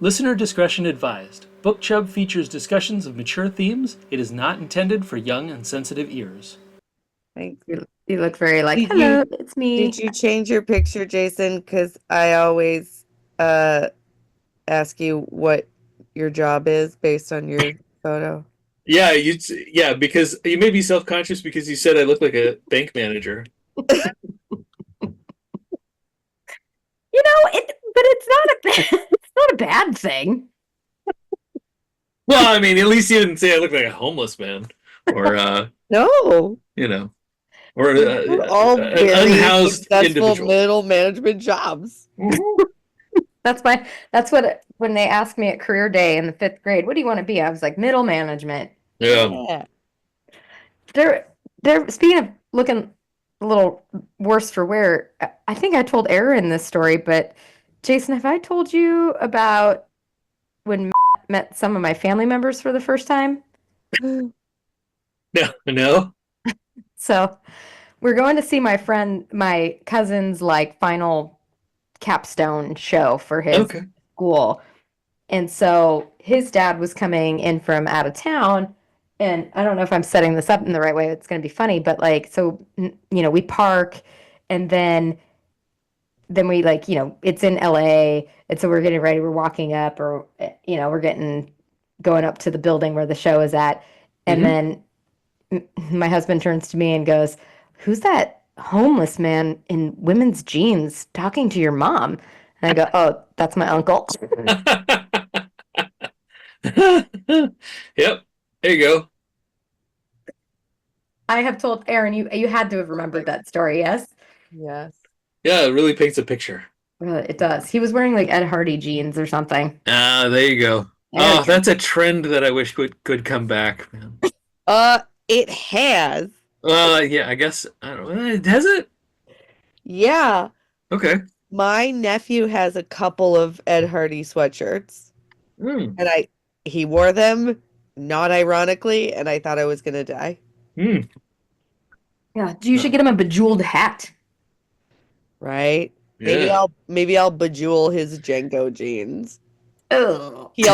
Listener discretion advised. Book Chub features discussions of mature themes. It is not intended for young and sensitive ears. Thanks. You look very like, Did you hello, it's did me. you change your picture, Jason? Because I always uh ask you what your job is based on your photo. Yeah, because you may be self-conscious because you said I look like a bank manager. But it's not it's not a bad thing. Well, I mean, at least you didn't say I look like a homeless man or No, you know, or we're all an very unhoused successful individual. middle management jobs. That's what when they asked me at career day in the fifth grade, what do you want to be? I was like middle management. Yeah. Yeah. They're they're speaking of looking a little worse for wear. I think I told Erin this story, but Jason, have I told you about when Matt met some of my family members for the first time? No, no. So we're going to see my cousin's like final capstone show for his Okay. school. And so his dad was coming in from out of town. And I don't know if I'm setting this up in the right way. It's going to be funny, but like, so, we park and then we like, it's in LA. And so we're getting ready. We're walking up or, we're going up to the building where the show is at. And Mm-hmm. then my husband turns to me and goes, "Who's that homeless man in women's jeans talking to your mom?" And I go, "Oh, that's my uncle." Yep. There you go. I have told Erin, you had to have remembered that story, yes? Yes. Yeah, it really paints a picture. It does. He was wearing like Ed Hardy jeans or something. Ah, there you go. And Oh, that's a trend that I wish could come back, man. Uh, it has. Yeah, I guess I don't know. Has it? Yeah. Okay. My nephew has a couple of Ed Hardy sweatshirts, Hmm. and he wore them not ironically, and I thought I was gonna die. Hmm. yeah, you should get him a bejeweled hat. Right? Maybe Yeah. I'll bejewel his Jenko jeans. Oh. He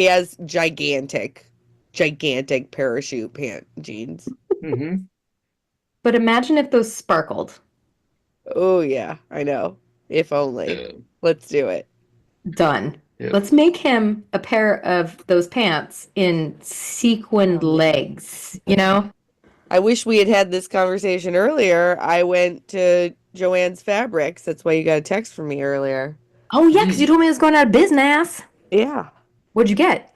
has gigantic parachute pant jeans. Mm-hmm. But imagine if those sparkled. Oh yeah, I know. If only. Yeah. Let's do it. Done. Yep. Let's make him a pair of those pants in sequined legs, you know? I wish we had had this conversation earlier. I went to Joanne's Fabrics. That's why you got a text from me earlier. Oh yeah, because you Mm. told me it was going out of business. Yeah. What'd you get?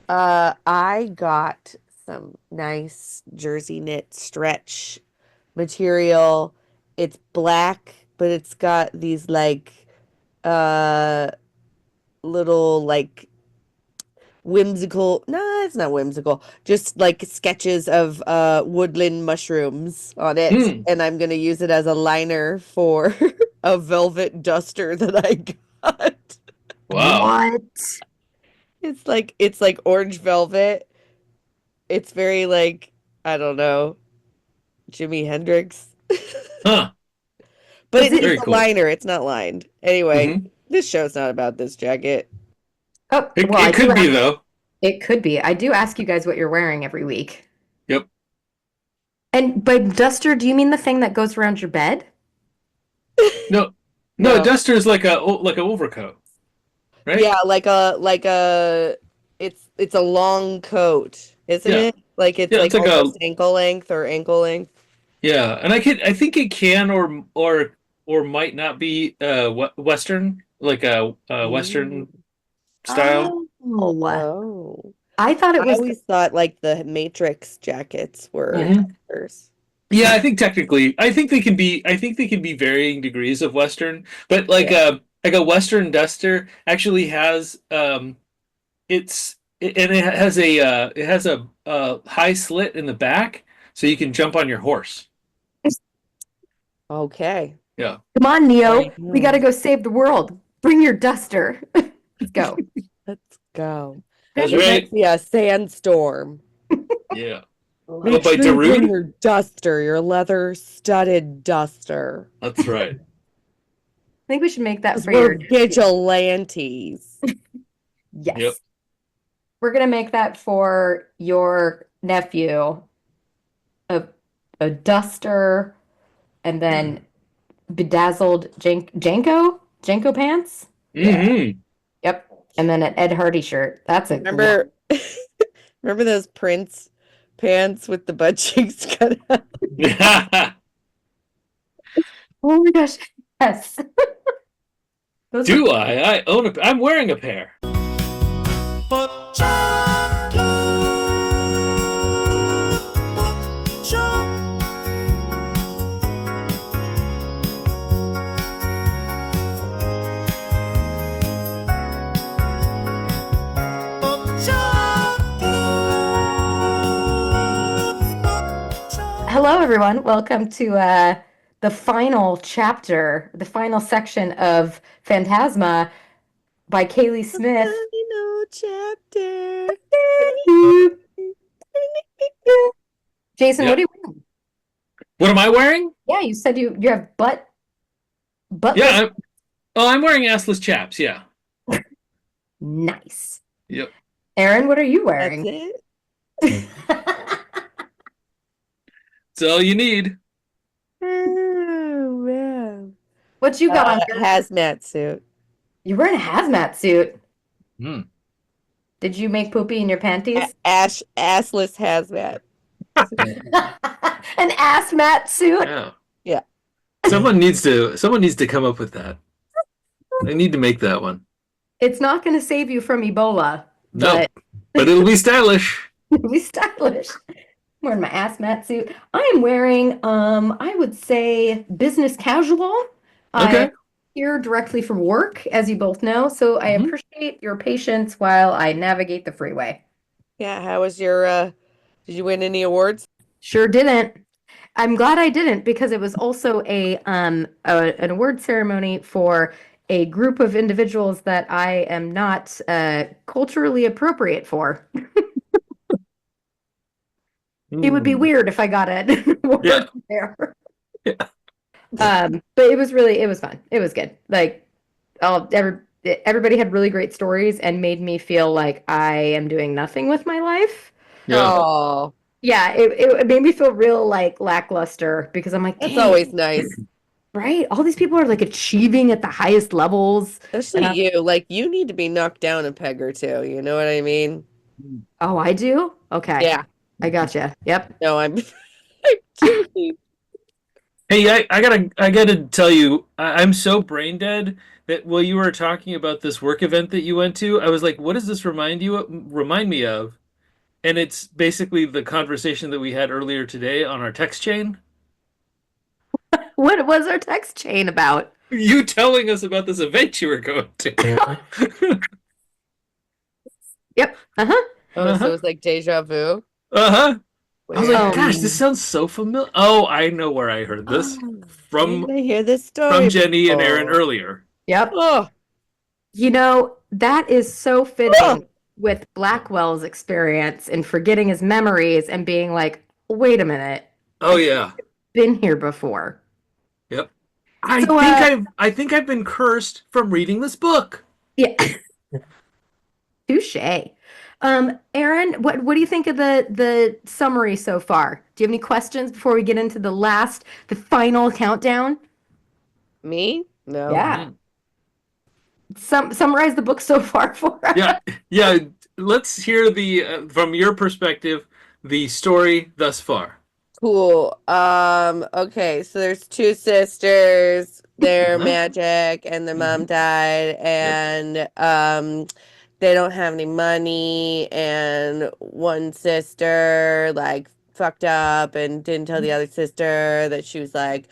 I got some nice jersey knit stretch material. It's black, but it's got these uh little whimsical, no, it's not whimsical, just like sketches of woodland mushrooms on it. Mm. And I'm gonna use it as a liner for a velvet duster that I got. Wow. What? It's like orange velvet. It's very like, I don't know, Jimi Hendrix. Huh. But Is it it? needs Very a cool. liner. It's not lined. Anyway, Mm-hmm. this show's not about this jacket. Oh, It well, I it do could be ask, though. it could be. I do ask you guys what you're wearing every week. Yep. And by duster, do you mean the thing that goes around your bed? No. No, a No. duster is like a overcoat, right? Yeah, like a it's a long coat, isn't Yeah. it? Like it's Yeah, like it's like a almost ankle length or ankle length. yeah, and I think it can or might not be Western like a Ooh. Western style. Oh, Oh. I thought it I was. always thought like the Matrix jackets were Hmm. dusters. Yeah, I think technically, I think they can be varying degrees of Western, but Yeah. like a Western duster actually has and it has a high slit in the back, so you can jump on your horse. Okay. Yeah. Come on, Neo. I We got to know. go save the world. Bring your duster. Let's go. Let's go. That's It right. might be a sandstorm. Yeah. Go Make by sure you bring Darude. your duster, your leather studded duster. That's right. think we should make that 'Cause for we're your vigilantes. yes. Yep. We're gonna make that for your nephew. A duster and then bedazzled Janko pants. Yeah. Mm-hmm. Yep. And then an Ed Hardy shirt. That's a Remember, remember those Prince pants with the butt cheeks cut out? oh my gosh. Yes. Those were Do I? I own a. I'm wearing a pair. Hello, everyone. Welcome to the final chapter, the final section of Phantasma by Kaylee Smith. Final chapter. Jason, what Yep. are you wearing? What am I wearing? Yeah, you said you have buttless. Yeah. I'm wearing assless chaps. Yeah. Nice. Yep. Erin, what are you That's wearing? it. That's all you need. Oh, man. What you got on your Hazmat suit. You're wearing a hazmat suit. Hmm. Did you make poopy in your panties? Assless hazmat. An ass mat suit? Yeah. Yeah. Someone needs to come up with that. I need to make that one. It's not going to save you from Ebola, No, but but it'll be stylish. it'll be stylish. I'm wearing my ass mat suit. I am wearing, I would say business casual. Okay. I'm here directly from work, as you both know, so I Mhm. appreciate your patience while I navigate the freeway. Yeah, how was your did you win any awards? Sure didn't. I'm glad I didn't because it was also an award ceremony for a group of individuals that I am not culturally appropriate for. It would be weird if I got an award Yeah. there. Yeah. But it was fun. It was good. Like everybody had really great stories and made me feel like I am doing nothing with my life. Yeah. Oh, Yeah, it made me feel real like lackluster because I'm like, that's dang, always nice. right? All these people are like achieving at the highest levels. Especially And you. Like you need to be knocked down a peg or two. You know what I mean? oh, I do? Okay. Yeah. I gotcha. Yep. No, I'm I'm teasing. Hey, I gotta tell you, I'm so brain dead that while you were talking about this work event that you went to, I was like, what does this remind me of? And it's basically the conversation that we had earlier today on our text chain. What was our text chain about? You telling us about this event you were going to. Yep. Uh-huh. Oh, so Uh-huh. it's like deja vu. Uh-huh. I was like, Oh. gosh, this sounds so familiar. Oh, I know where I heard this Oh, from didn't I hear this from story Jennie and Erin before? earlier. Yep. Oh, You know, that is so oh, fitting with Blackwell's experience and forgetting his memories and being like, wait a minute, Oh yeah. been here before. Yep. I So, think I've been cursed from reading this book. yeah, touche. Erin, what do you think of the summary so far? Do you have any questions before we get into the final countdown? me? No. Yeah. Summarize the book so far for us. Yeah. Yeah. Let's hear the from your perspective the story thus far. Cool. Okay, so there's two sisters. They're Uh-huh. magic and their mom died and they don't have any money and one sister like fucked up and didn't tell the other sister that she was like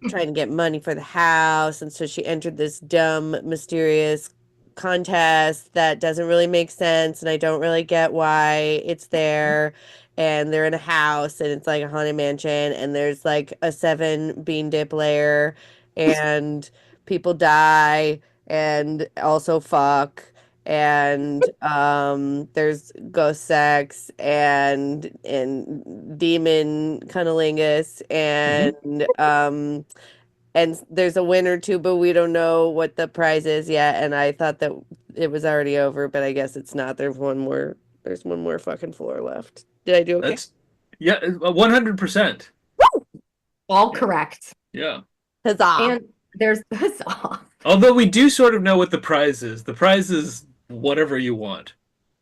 trying to get money for the house and so she entered this dumb mysterious contest that doesn't really make sense and I don't really get why it's there and they're in a house and it's like a haunted mansion and there's like a seven bean dip layer and people die and also fuck and there's ghost sex and demon cunnilingus and and there's a winner too, but we don't know what the prize is yet. And I thought that it was already over, but I guess it's not. There's one more fucking floor left. Did I do okay? That's yeah, 100%. All Yeah. correct. Yeah. Huzzah! And there's huzzah. Although we do sort of know what the prize is. The prize is whatever you want.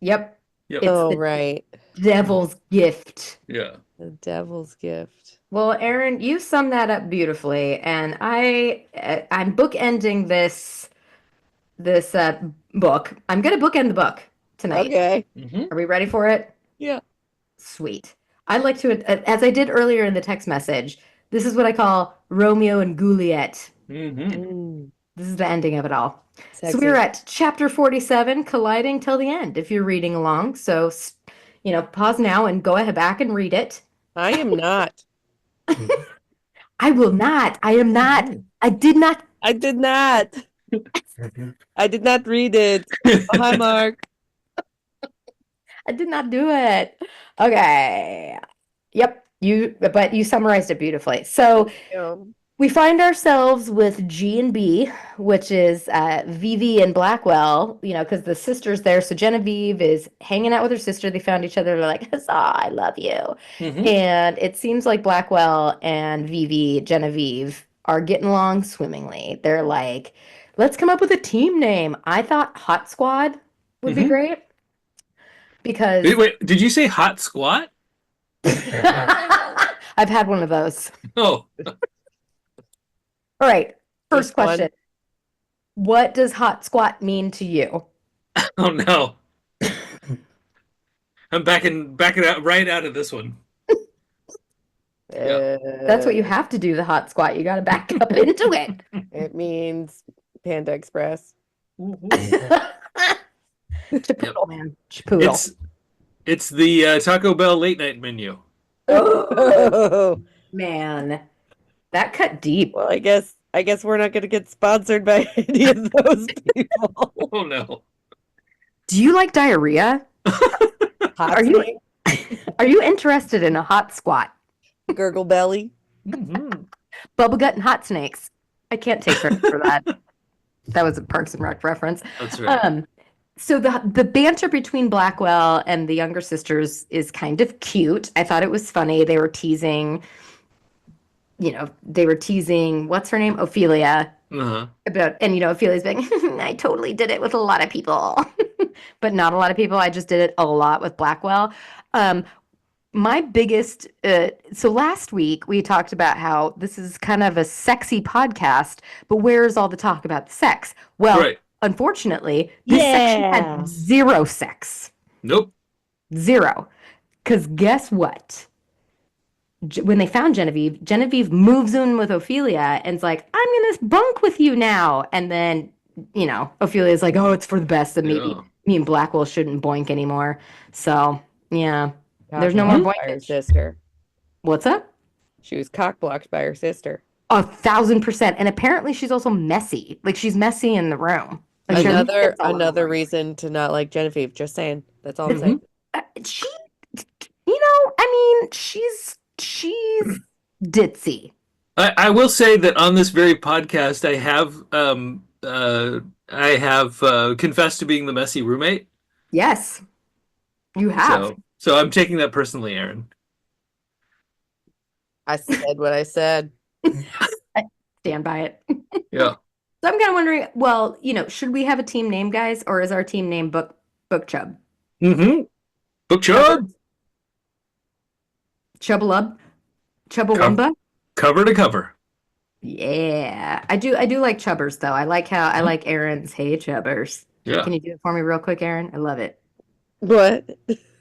Yep. Yep. It's Oh, the right. devil's gift. Yeah. The devil's gift. Well, Erin, you summed that up beautifully, and I'm bookending this book. I'm gonna bookend the book tonight. Okay. Are we ready for it? Yeah. Sweet. I'd like to, as I did earlier in the text message, this is what I call Romeo and Juliet. Mm, This is the ending of it all. So sexy. we're at chapter 47, colliding till the end, if you're reading along. So, pause now and go ahead back and read it. I am not. I will not. I am not. I did not. I did not. I did not read it. Oh, hi, Mark. I did not do it. Okay. Yep. But you summarized it beautifully. So we find ourselves with G and B, which is Vivi and Blackwell, because the sister's there. So Genevieve is hanging out with her sister. They found each other. They're like, huzzah, I love you. And it seems like Blackwell and Genevieve, are getting along swimmingly. They're like, let's come up with a team name. I thought Hot Squad would be great because Wait, did you say hot squat? I've had one of those. Oh. All right. First Just one. question. What does hot squat mean to you? Oh no. I'm backing out right out of this one. That's what you have to do, the hot squat. You got to back up into it. It means Panda Express. Chipotle, man. Chipotle. It's the Taco Bell late night menu. Oh, Man, that cut deep. well, I guess we're not going to get sponsored by any of those people. Oh no. Do you like diarrhea? Hot Are you snake, are you interested in a hot squat? gurgle belly. Bubble gut and hot snakes. I can't take credit for that. That was a Parks and Rec reference. That's right. So the banter between Blackwell and the younger sisters is kind of cute. I thought it was funny. They were teasing, what's her name? Ophelia. Uh-huh. Ophelia's being, I totally did it with a lot of people. But not a lot of people. I just did it a lot with Blackwell. My biggest, so last week we talked about how this is kind of a sexy podcast, but where's all the talk about the sex? Well, Right. unfortunately, this section had zero sex. Nope. Zero. Because guess what? When they found Genevieve moves in with Ophelia and's like, I'm going to bunk with you now. And then, Ophelia's like, oh, it's for the best that maybe me and Blackwell shouldn't boink anymore. So, yeah. There's no more By her boinkage. sister. What's up? She was cock blocked by her sister. 1,000%. And apparently she's also messy. Like she's messy in the room. Like she has bits all over Another her. reason to not like Genevieve. Just saying. That's all I'm saying. She, she's ditzy. I will say that on this very podcast I have confessed to being the messy roommate. Yes, you have. So I'm taking that personally, Erin. I said what I said. I stand by it. Yeah. So I'm kind of wondering, well, should we have a team name, guys, or is our team name Book Chub? Book Chub. Chubbalub? Chubbawumba? Cover to cover. Yeah. I do like Chubbers though. I like Erin's Hey Chubbers. Yeah. Can you do it for me real quick, Erin? I love it. What?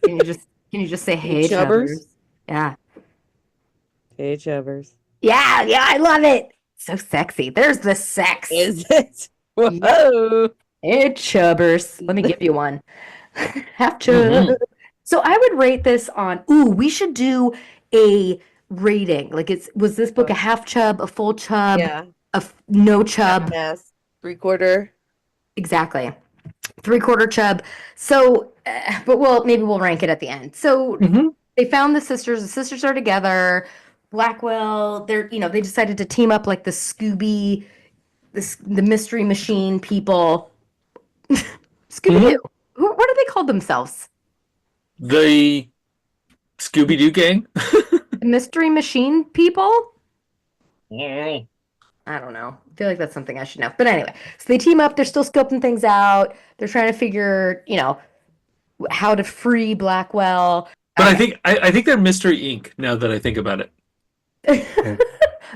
Can you just say Hey Chubbers? Chubbers? Yeah. Hey, Chubbers. Yeah, I love it. So sexy. There's the sex. Is it? Whoa. Hey Chubbers. Let me give you one. Half chub. So I would rate this on, we should do a rating. Like was this book a half chub, a full chub, Yeah. no chub? Yes. 3/4. Exactly. 3/4 chub. So, but maybe we'll rank it at the end. So they found the sisters. The sisters are together. Blackwell, they decided to team up like the the Mystery Machine people. Scooby-Doo. Hmm. What do they call themselves? The Scooby-Doo gang. The Mystery Machine people? Oh. I don't know. I feel like that's something I should know. But anyway, so they team up. They're still scoping things out. They're trying to figure, how to free Blackwell. But I Okay. think I think they're Mystery Inc. now that I think about it.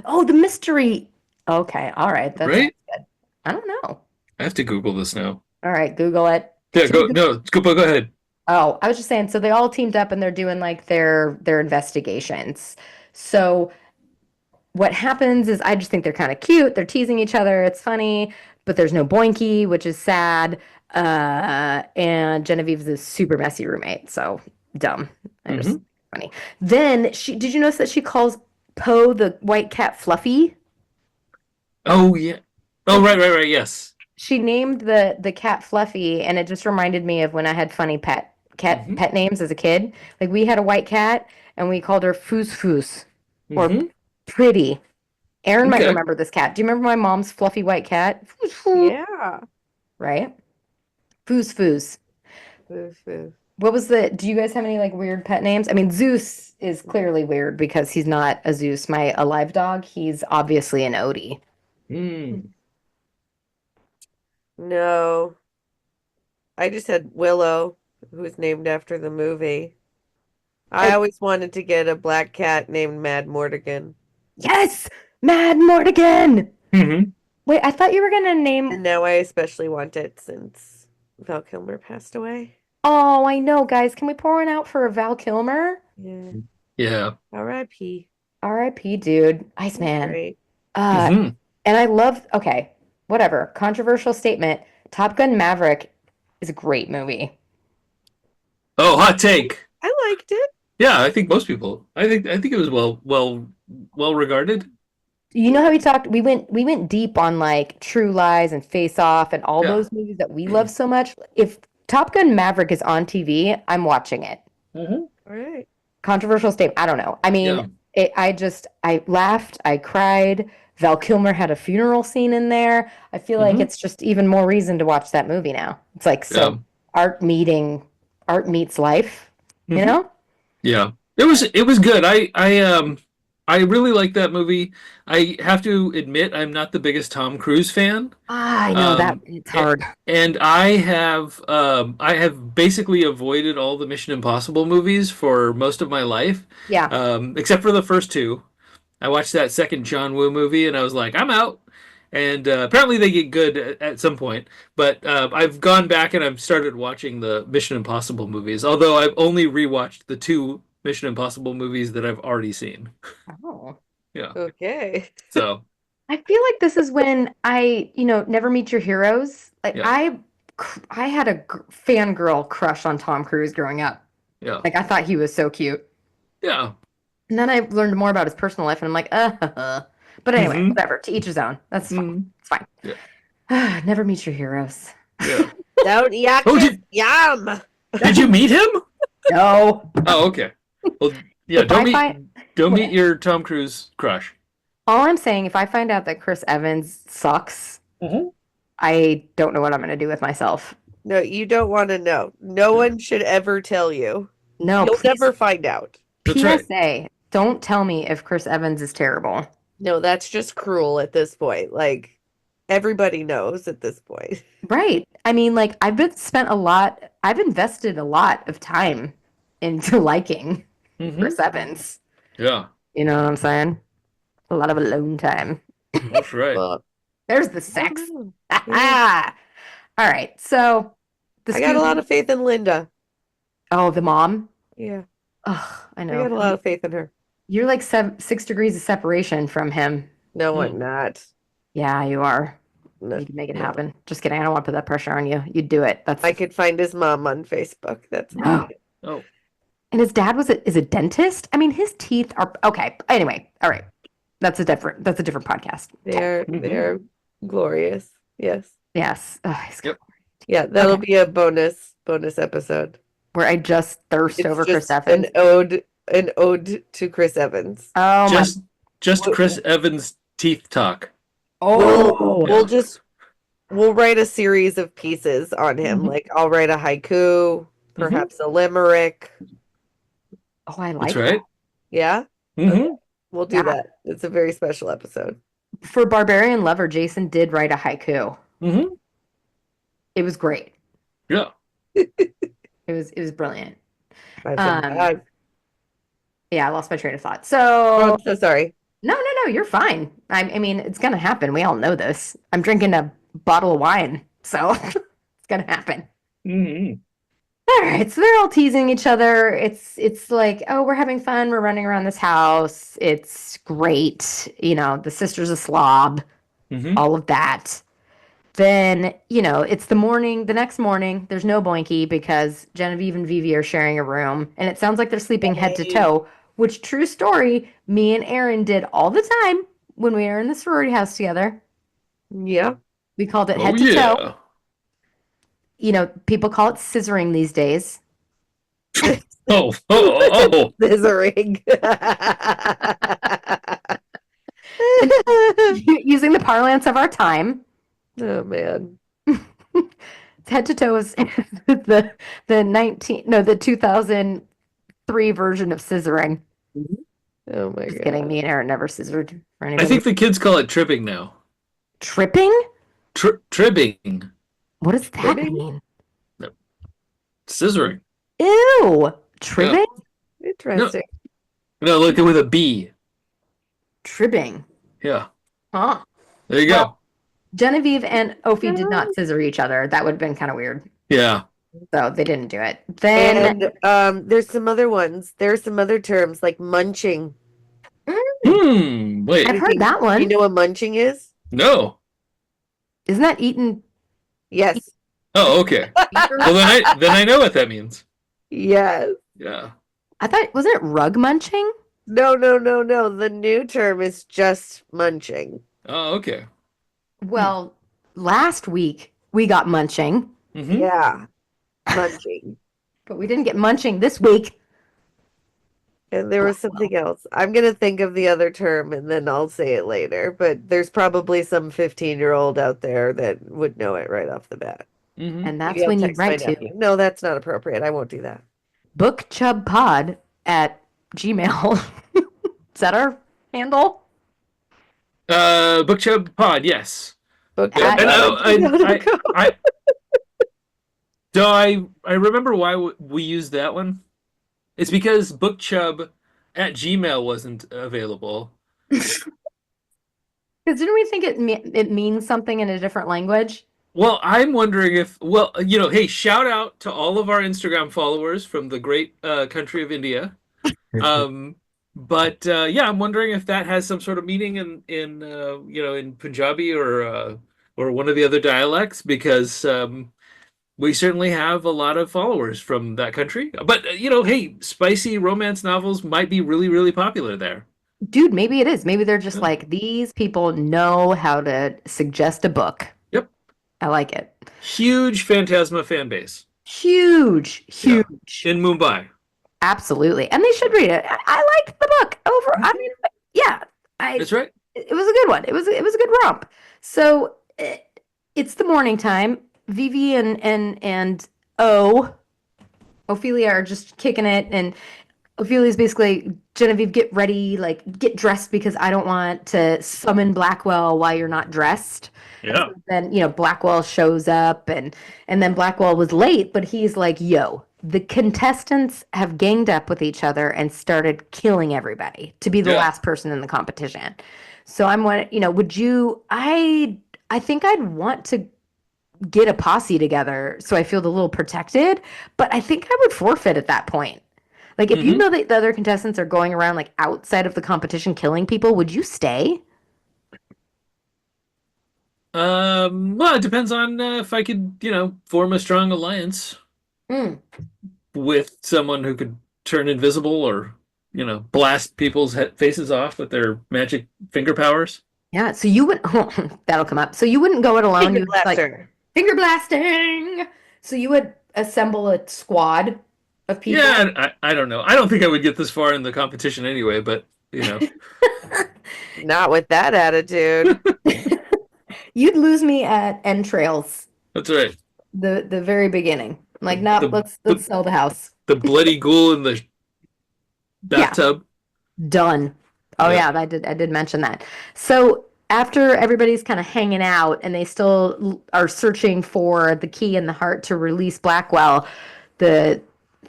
Oh, the mystery. Okay. All right. That sounds Right? good. I don't know. I have to Google this now. All right. Google it. Yeah, So go no, go ahead. oh, I was just saying, so they all teamed up and they're doing like their investigations. So what happens is I just think they're kind of cute. They're teasing each other. It's funny, but there's no Boinky, which is sad. And Genevieve's a super messy roommate, so dumb. I just Hmm. funny. Then did you notice that she calls Poe the white cat Fluffy? Oh yeah. Oh Like right, yes. she named the cat Fluffy, and it just reminded me of when I had funny Hmm. pet names as a kid. Like we had a white cat, and we called her Foos Foos or Hmm. Pretty. Erin might Okay. remember this cat. Do you remember my mom's fluffy white cat? Foos Foos, Yeah. right? Foos Foos. Foo, foo. What was do you guys have any like weird pet names? I mean, Zeus is clearly weird because he's not a Zeus, my alive dog. He's obviously an Odie. Mm. No, I just had Willow, who's named after the movie. I Oh, always wanted to get a black cat named Mad Mortigan, yes! Mad Mortigan! Hmm. Wait, I thought you were gonna name. and now I especially want it since Val Kilmer passed away. Oh, I know, guys. Can we pour one out for Val Kilmer? Yeah. Yeah. R.I.P. R.I.P., dude. He's Iceman. great. Uh, Hmm. and I love, okay, whatever. Controversial statement. Top Gun Maverick is a great movie. Oh, hot take. I liked it. Yeah, I think most people. I think it was well regarded. You know how we went deep on like True Lies and Face Off and all Yeah. those movies that we love so much. If Top Gun Maverick is on TV, I'm watching it. Hmm. All right. Controversial statement. I don't know. I mean, Yeah. I laughed, I cried. Val Kilmer had a funeral scene in there. I feel like Hmm. it's just even more reason to watch that movie now. It's like Yeah. so art meets life, you Hmm. know? Yeah. It was good. I really like that movie. I have to admit I'm not the biggest Tom Cruise fan. Ah, I know that Um it's a- hard. and I have basically avoided all the Mission Impossible movies for most of my life. Yeah. Except for the first two. I watched that second John Woo movie and I was like, I'm out. And apparently they get good at some point. But I've gone back and I've started watching the Mission Impossible movies, although I've only rewatched the two Mission Impossible movies that I've already seen. Oh. Yeah. Okay. So, I feel like this is when Never Meet Your Heroes. Like yeah. I had a fangirl crush on Tom Cruise growing up. Yeah. Like I thought he was so cute. Yeah. And then I learned more about his personal life and I'm like, But anyway, Hmm. whatever. To each his own. That's fine. Hmm. It's fine. Yeah. Never meet your heroes. Yeah. Don't yuck Oh, his yum. did you meet him? No. Oh, okay. Well, yeah, If I find don't what- meet your Tom Cruise crush. all I'm saying, if I find out that Chris Evans sucks, Hmm. I don't know what I'm gonna do with myself. No, you don't want to know. No one should ever tell you. No, You'll please. never find out. That's right. PSA, don't tell me if Chris Evans is terrible. No, that's just cruel at this point. Like, everybody knows at this point. Right. I mean, like I've invested a lot of time into liking Hmm. Chris Evans. Yeah. You know what I'm saying? A lot of alone time. That's right. Well, There's the I sex. don't know. All right. So the I got a lot Scooby. of faith in Linda. Oh, the mom. Yeah, Oh, I I know. got a lot of faith in her. You're like 6 degrees of separation from him. No, I'm Hmm. not. Yeah, you are. No, You can make it no. happen. Just kidding. I don't want to put that pressure on you. You'd do it. That's I could find his mom on Facebook. That's about no. it. Oh. And his dad is a dentist. I mean, his teeth are okay. Anyway, all right. That's a different podcast. They're glorious. Yes. Yes. Ugh, Yep. Yeah, that'll okay. be a bonus episode. Where I just thirst It's over Chris just an Evans. ode an ode to Chris Evans. Oh my. Just just We- Chris Evans teeth talk. we'll Yeah. Oh. just we'll write a series of pieces on him. Hmm. Like I'll write a haiku, Hmm. perhaps a limerick. Oh, I That's like that. right. Yeah? Okay. Hmm. We'll do Yeah. that. It's a very special episode. For Barbarian Lover, Jason did write a haiku. Hmm. It was great. Yeah. It was brilliant. Um, 575. yeah, I lost my train of thought. Oh, So I'm so sorry. no, you're fine. I mean, it's gonna happen. We all know this. I'm drinking a bottle of wine, so it's gonna happen. Hmm. All right, so they're all teasing each other. It's like, oh, we're having fun. We're running around this house. It's great. The sister's a slob, Hmm. all of that. Then, it's the next morning. There's no Boinky because Genevieve and Vivi are sharing a room, and it sounds like they're sleeping head to Yay. toe, which, true story, me and Erin did all the time when we were in the sorority house together. Yeah. We called it Oh head to toe. yeah. People call it scissoring these days. Oh, oh, oh, oh. Scissoring. Using the parlance of our time. Oh man. Head to toe is the 2003 version of scissoring. Oh my Just kidding. God. Me and Erin never scissored for I anybody. think the kids call it tripping now. Tripping? Tribbing. What does that Tripping? mean? No, scissoring. Ew. Yeah. Tribbing? No, Interesting. no, look with a B. Tribbing. Yeah. Huh. There you Well, go. Genevieve and Ophi did not scissor each other. That would have been kind of weird. Yeah. So they didn't do it. Then And there's some other ones. There's some other terms like munching. Wait. I've heard that You one. know what munching is? No. Isn't that eating Yes. Oh, okay. Well, then I know what that means. Yes. Yeah. I thought, wasn't it rug munching? No, no, no, no. The new term is just munching. Oh, okay. Well, last week we got munching, Hmm. Yeah. Munching. but we didn't get munching this week. And there was something else. I'm going to think of the other term and then I'll say it later. But there's probably some 15-year-old out there that would know it right off the bat. Hmm. And Maybe that's I'll when you text my write to nephew. No, that's not appropriate. I won't do that. bookchubpod@gmail. Is that our handle? Book Chub Pod, yes. Book At- And gmail.com. I remember why we used that one. It's because BookChub at Gmail wasn't available. Because didn't we think it means something in a different language? Well, I'm wondering if, hey, shout out to all of our Instagram followers from the great country of India. Yeah, I'm wondering if that has some sort of meaning in Punjabi or one of the other dialects because we certainly have a lot of followers from that country. But hey, spicy romance novels might be really, really popular there. Dude, maybe it is. Maybe they're just like, these people know how to suggest a book. Yep. I like it. Huge Phantasma fan base. Huge, Yeah. huge. In Mumbai. Absolutely. And they should read it. I liked the book I mean, yeah, That's right. it was a good one. It was a good romp. So it's the morning time. Vivi and Ophelia are just kicking it, and Ophelia's basically, Genevieve, get ready, like get dressed because I don't want to summon Blackwell while you're not dressed. Yeah. So then, Blackwell shows up and then Blackwell was late, but he's like, yo, the contestants have ganged up with each other and started killing everybody to be the Yeah. last person in the competition. So I'm would you, I think I'd want to get a posse together so I feel a little protected, but I think I would forfeit at that point. Like if you Mhm. know that the other contestants are going around like outside of the competition killing people, would you stay? Well, it depends on if I could, form a strong alliance Mm. with someone who could turn invisible or, blast people's faces off with their magic finger powers. Yeah, so you would that'll come up. So you wouldn't go it alone. Finger You would like blaster. finger blasting. So you would assemble a squad of people. Yeah, I don't know. I don't think I would get this far in the competition anyway, but Not with that attitude. You'd lose me at entrails, that's right. the very beginning. Like, The no, the let's the, sell the house. the bloody ghoul in the Yeah, bathtub. done. Oh Yeah. yeah, I did mention that. So after everybody's kind of hanging out and they still are searching for the key in the heart to release Blackwell, the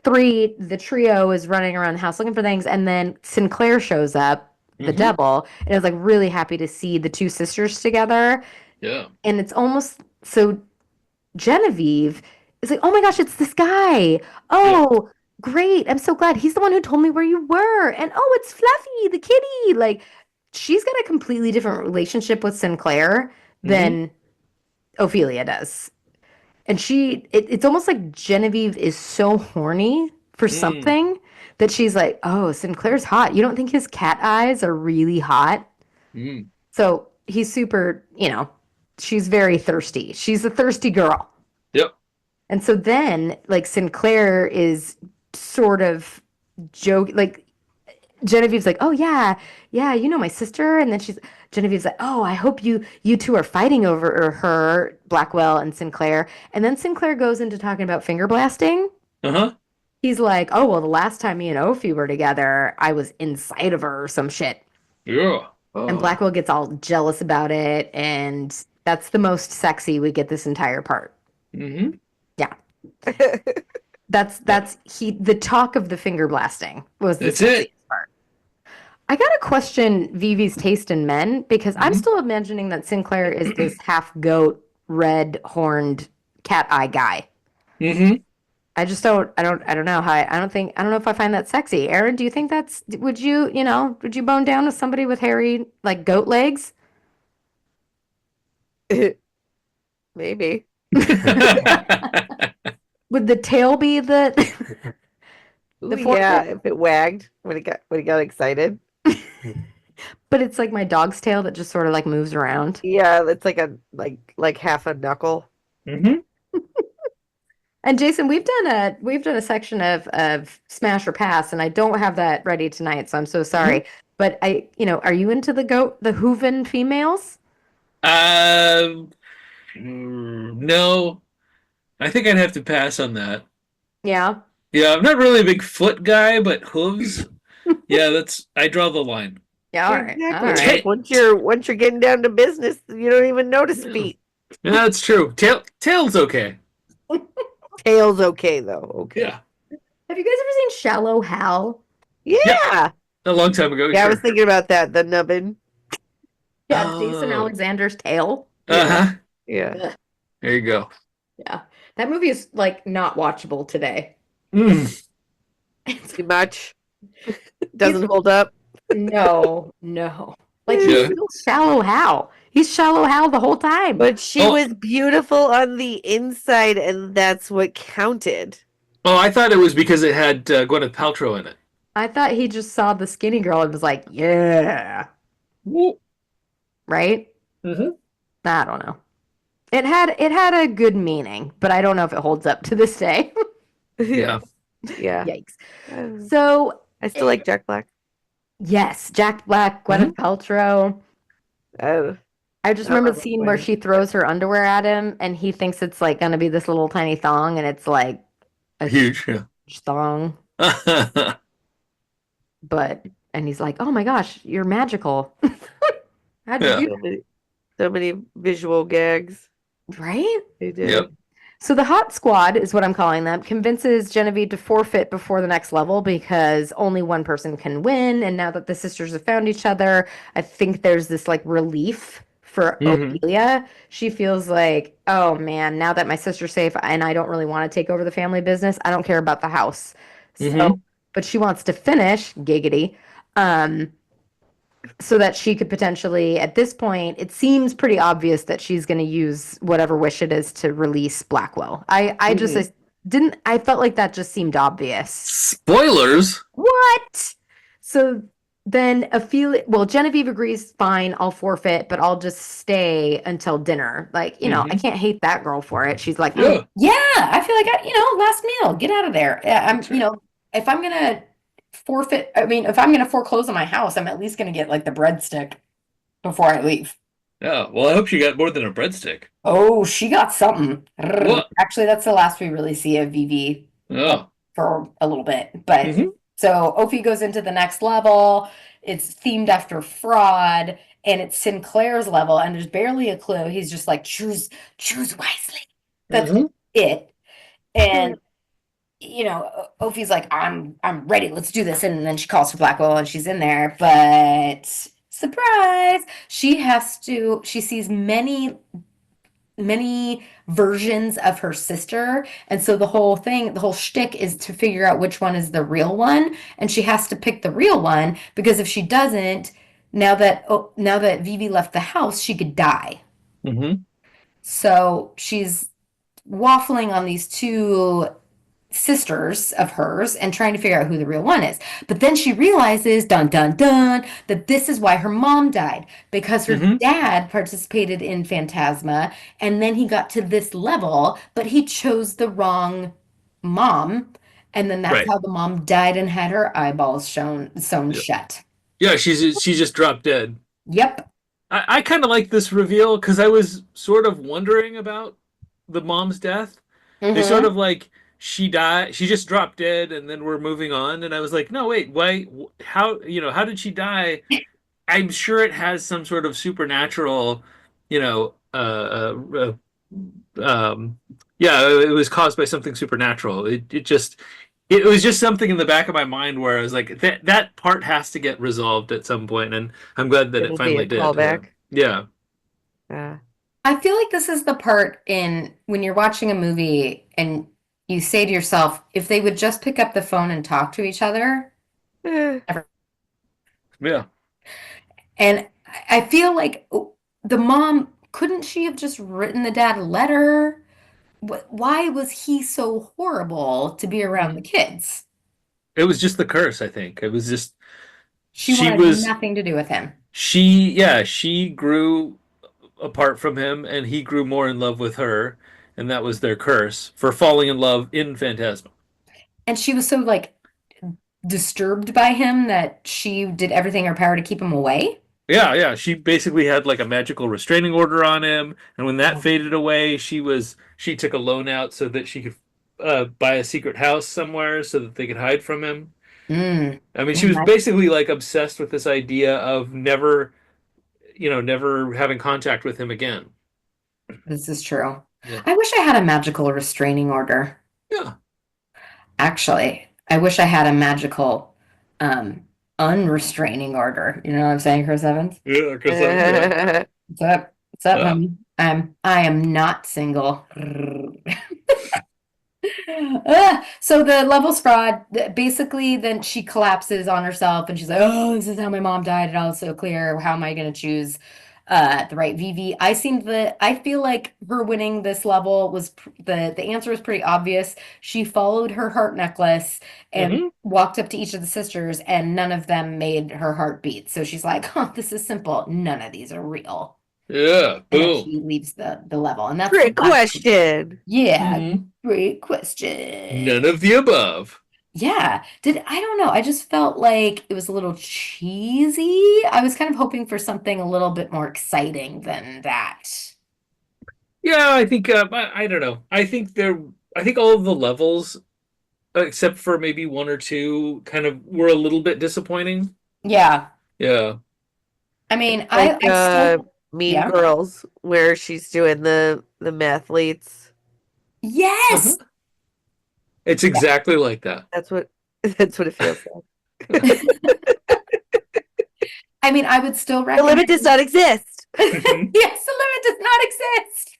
the trio is running around the house looking for things, and then Sinclair shows up, the Hmm. devil, and I was like really happy to see the two sisters together. Yeah. And it's almost so Genevieve is like, oh my gosh, it's this guy. Yeah. Oh, great. I'm so glad. He's the one who told me where you were. And oh, it's Fluffy, the kitty. Like, she's got a completely different relationship with Sinclair Hmm. than Ophelia does. And it's almost like Genevieve is so horny for Mm. something that she's like, oh, Sinclair's hot. You don't think his cat eyes are really hot? Mm. So he's super, she's very thirsty. She's a thirsty girl. Yep. And so then, like, Sinclair is sort of joke, like Genevieve's like, "Oh yeah, yeah, you know my sister," and then Genevieve's like, "Oh, I hope you two are fighting over her, Blackwell and Sinclair." And then Sinclair goes into talking about finger blasting. Uh-huh. He's like, "Oh well, the last time me and Ophi were together, I was inside of her or some shit." Yeah. And Oh. Blackwell gets all jealous about it, and that's the most sexy we get this entire part. Hmm. Yeah. It Yeah. The talk of the finger blasting was the That's it. sexiest part. I gotta question Vivi's taste in men because I'm Hmm. still imagining that Sinclair is this half goat, red horned cat eye guy. Hmm. I don't know how I don't know if I find that sexy. Erin, do you think would you bone down with somebody with hairy, like goat legs? maybe. Would the tail be the Ooh, the yeah, forfeit? if it wagged when it got excited. But it's like my dog's tail that just sort of like moves around. Yeah, it's like like half a knuckle. Hmm. And Jason, we've done a section of Smash or Pass, and I don't have that ready tonight, so I'm so Hmm. sorry. But are you into the Hooven females? Um, no, I think I'd have to pass on that. Yeah. Yeah, I'm not really a big foot guy, but hooves, yeah, I draw the line. Yeah, all Yeah, right. All exactly. Like right. Ta once you're getting down to business, you don't even notice Yeah, feet. that's true. Tail's okay. Tail's okay though. Okay. Yeah. Have you guys ever seen Shallow Hal? Yep. Yeah. A long time ago, Yeah, I was sure. thinking about that. The nubbin. Yeah, Jason Oh. Alexander's tail. Yeah. Uh-huh. Yeah. Ugh, There you go. yeah. That movie is like not watchable today. Mm. It's Too much. he's Doesn't hold up. no, no. Like he's Yeah. still Shallow Hal. He's Shallow Hal the whole time. But she Oh, was beautiful on the inside, and that's what counted. oh, I thought it was because it had Gwyneth Paltrow in it. I thought he just saw the skinny girl and was like, yeah, Woo. right? Hmm. I don't know. It had a good meaning, but I don't know if it holds up to this day. Yeah. Yeah. Yikes. Uh, So, I still like Jack Black. yes, Jack Black, Hmm. Gwyneth Paltrow. Uh, I just I don't remember know the about scene where Gwen. she throws her underwear at him and he thinks it's like gonna be this little tiny thong and it's like a Huge. Yeah. huge thong. And he's like, "Oh my gosh, you're magical." How'd you Yeah. do So many, so many visual gags that? Right? they Yep. did. So the hot squad is what I'm calling them, convinces Genevieve to forfeit before the next level because only one person can win. And now that the sisters have found each other, I think there's this like relief for Hmm. Ophelia. She feels like, oh man, now that my sister's safe and I don't really want to take over the family business, I don't care about the house. So, Hmm. but she wants to finish, giggity, um, so that she could potentially, at this point, it seems pretty obvious that she's going to use whatever wish it is to release Blackwell. Hmm. I felt like that just seemed obvious. Spoilers. What? So then Ophelia, well, Genevieve agrees, fine, I'll forfeit, but I'll just stay until dinner. Like, I Hmm. can't hate that girl for it. She's like, Yeah, yeah, I feel like last meal, get out of there. Yeah, that's right. if I'm gonna forfeit, I mean, if I'm gonna foreclose on my house, I'm at least gonna get like the breadstick before I leave. Yeah. Well, I hope she got more than a breadstick. Oh, she got something. What? Actually, that's the last we really see of Vivi Oh. for a little bit. But Hmm. so Ophi goes into the next level. It's themed after fraud, and it's Sinclair's level, and there's barely a clue. He's just like, choose wisely. That's Hmm. it. And Ophi's like, I'm ready, let's do this. And then she calls for Blackwell and she's in there, but surprise, she sees many versions of her sister. And so the whole shtick is to figure out which one is the real one. And she has to pick the real one because if she doesn't, now that Vivi left the house, she could die. Hmm. So she's waffling on these two sisters of hers and trying to figure out who the real one is. But then she realizes, dun dun dun, that this is why her mom died because her Hmm. dad participated in Phantasma and then he got to this level, but he chose the wrong mom. And then that's Right. how the mom died and had her eyeballs sewn Yeah. shut. Yeah. She just dropped dead. Yep. I kind of like this reveal because I was sort of wondering about the mom's death. They sort Mm-hmm. of like she died, she just dropped dead, and then we're moving on. And I was like, no, wait, why? How how did she die? I'm sure it has some sort of supernatural, you know, yeah, it was caused by something supernatural. It was just something in the back of my mind where I was like, that part has to get resolved at some point, and I'm glad that it It'll be finally a did. callback. Yeah. Yeah. I feel like this is the part in when you're watching a movie and you say to yourself, if they would just pick up the phone and talk to each other. Eh. Yeah. And I feel like the mom, couldn't she have just written the dad a letter? Why was he so horrible to be around the kids? It was just the curse, I think. It was just She she wanted was nothing to do with him. she grew apart from him and he grew more in love with her, and that was their curse for falling in love in Phantasma. And she was so like disturbed by him that she did everything in her power to keep him away. Yeah, yeah. She basically had like a magical restraining order on him, and when that faded away, she took a loan out so that she could buy a secret house somewhere so that they could hide from him. Mm. I mean, she Mm, was basically like obsessed with this idea of never, never having contact with him again. this is true. Yeah. I wish I had a magical restraining order. Yeah. Actually, I wish I had a magical um unrestraining order. You know what I'm saying, Chris Evans? Yeah, because yeah. What's up? What's up, Uh, honey? I am not single. So the levels fraud, basically, then she collapses on herself and she's like, "Oh, this is how my mom died. It all is so clear. How am I going to choose the right VV?" I feel like her winning this level was the answer was pretty obvious. She followed her heart necklace and hmm. walked up to each of the sisters, and none of them made her heart beat. So she's like, "Oh, this is simple. None of these are real." Yeah. And then Boom. she leaves the level, and that's the Trick last. question. Yeah, Hmm. great question. None of the above. Yeah. I don't know. I just felt like it was a little cheesy. I was kind of hoping for something a little bit more exciting than that. Yeah, I think I don't know. I think all of the levels, except for maybe one or two, kind of were a little bit disappointing. Yeah. Yeah. I mean, Like I still, Mean yeah. Girls, where she's doing the mathletes. Yes. Uh-huh. It's Yeah. exactly like that. That's what that's what it feels like. I mean, I would still The limit recommend. does not exist. Hmm. Yes, the limit does not exist.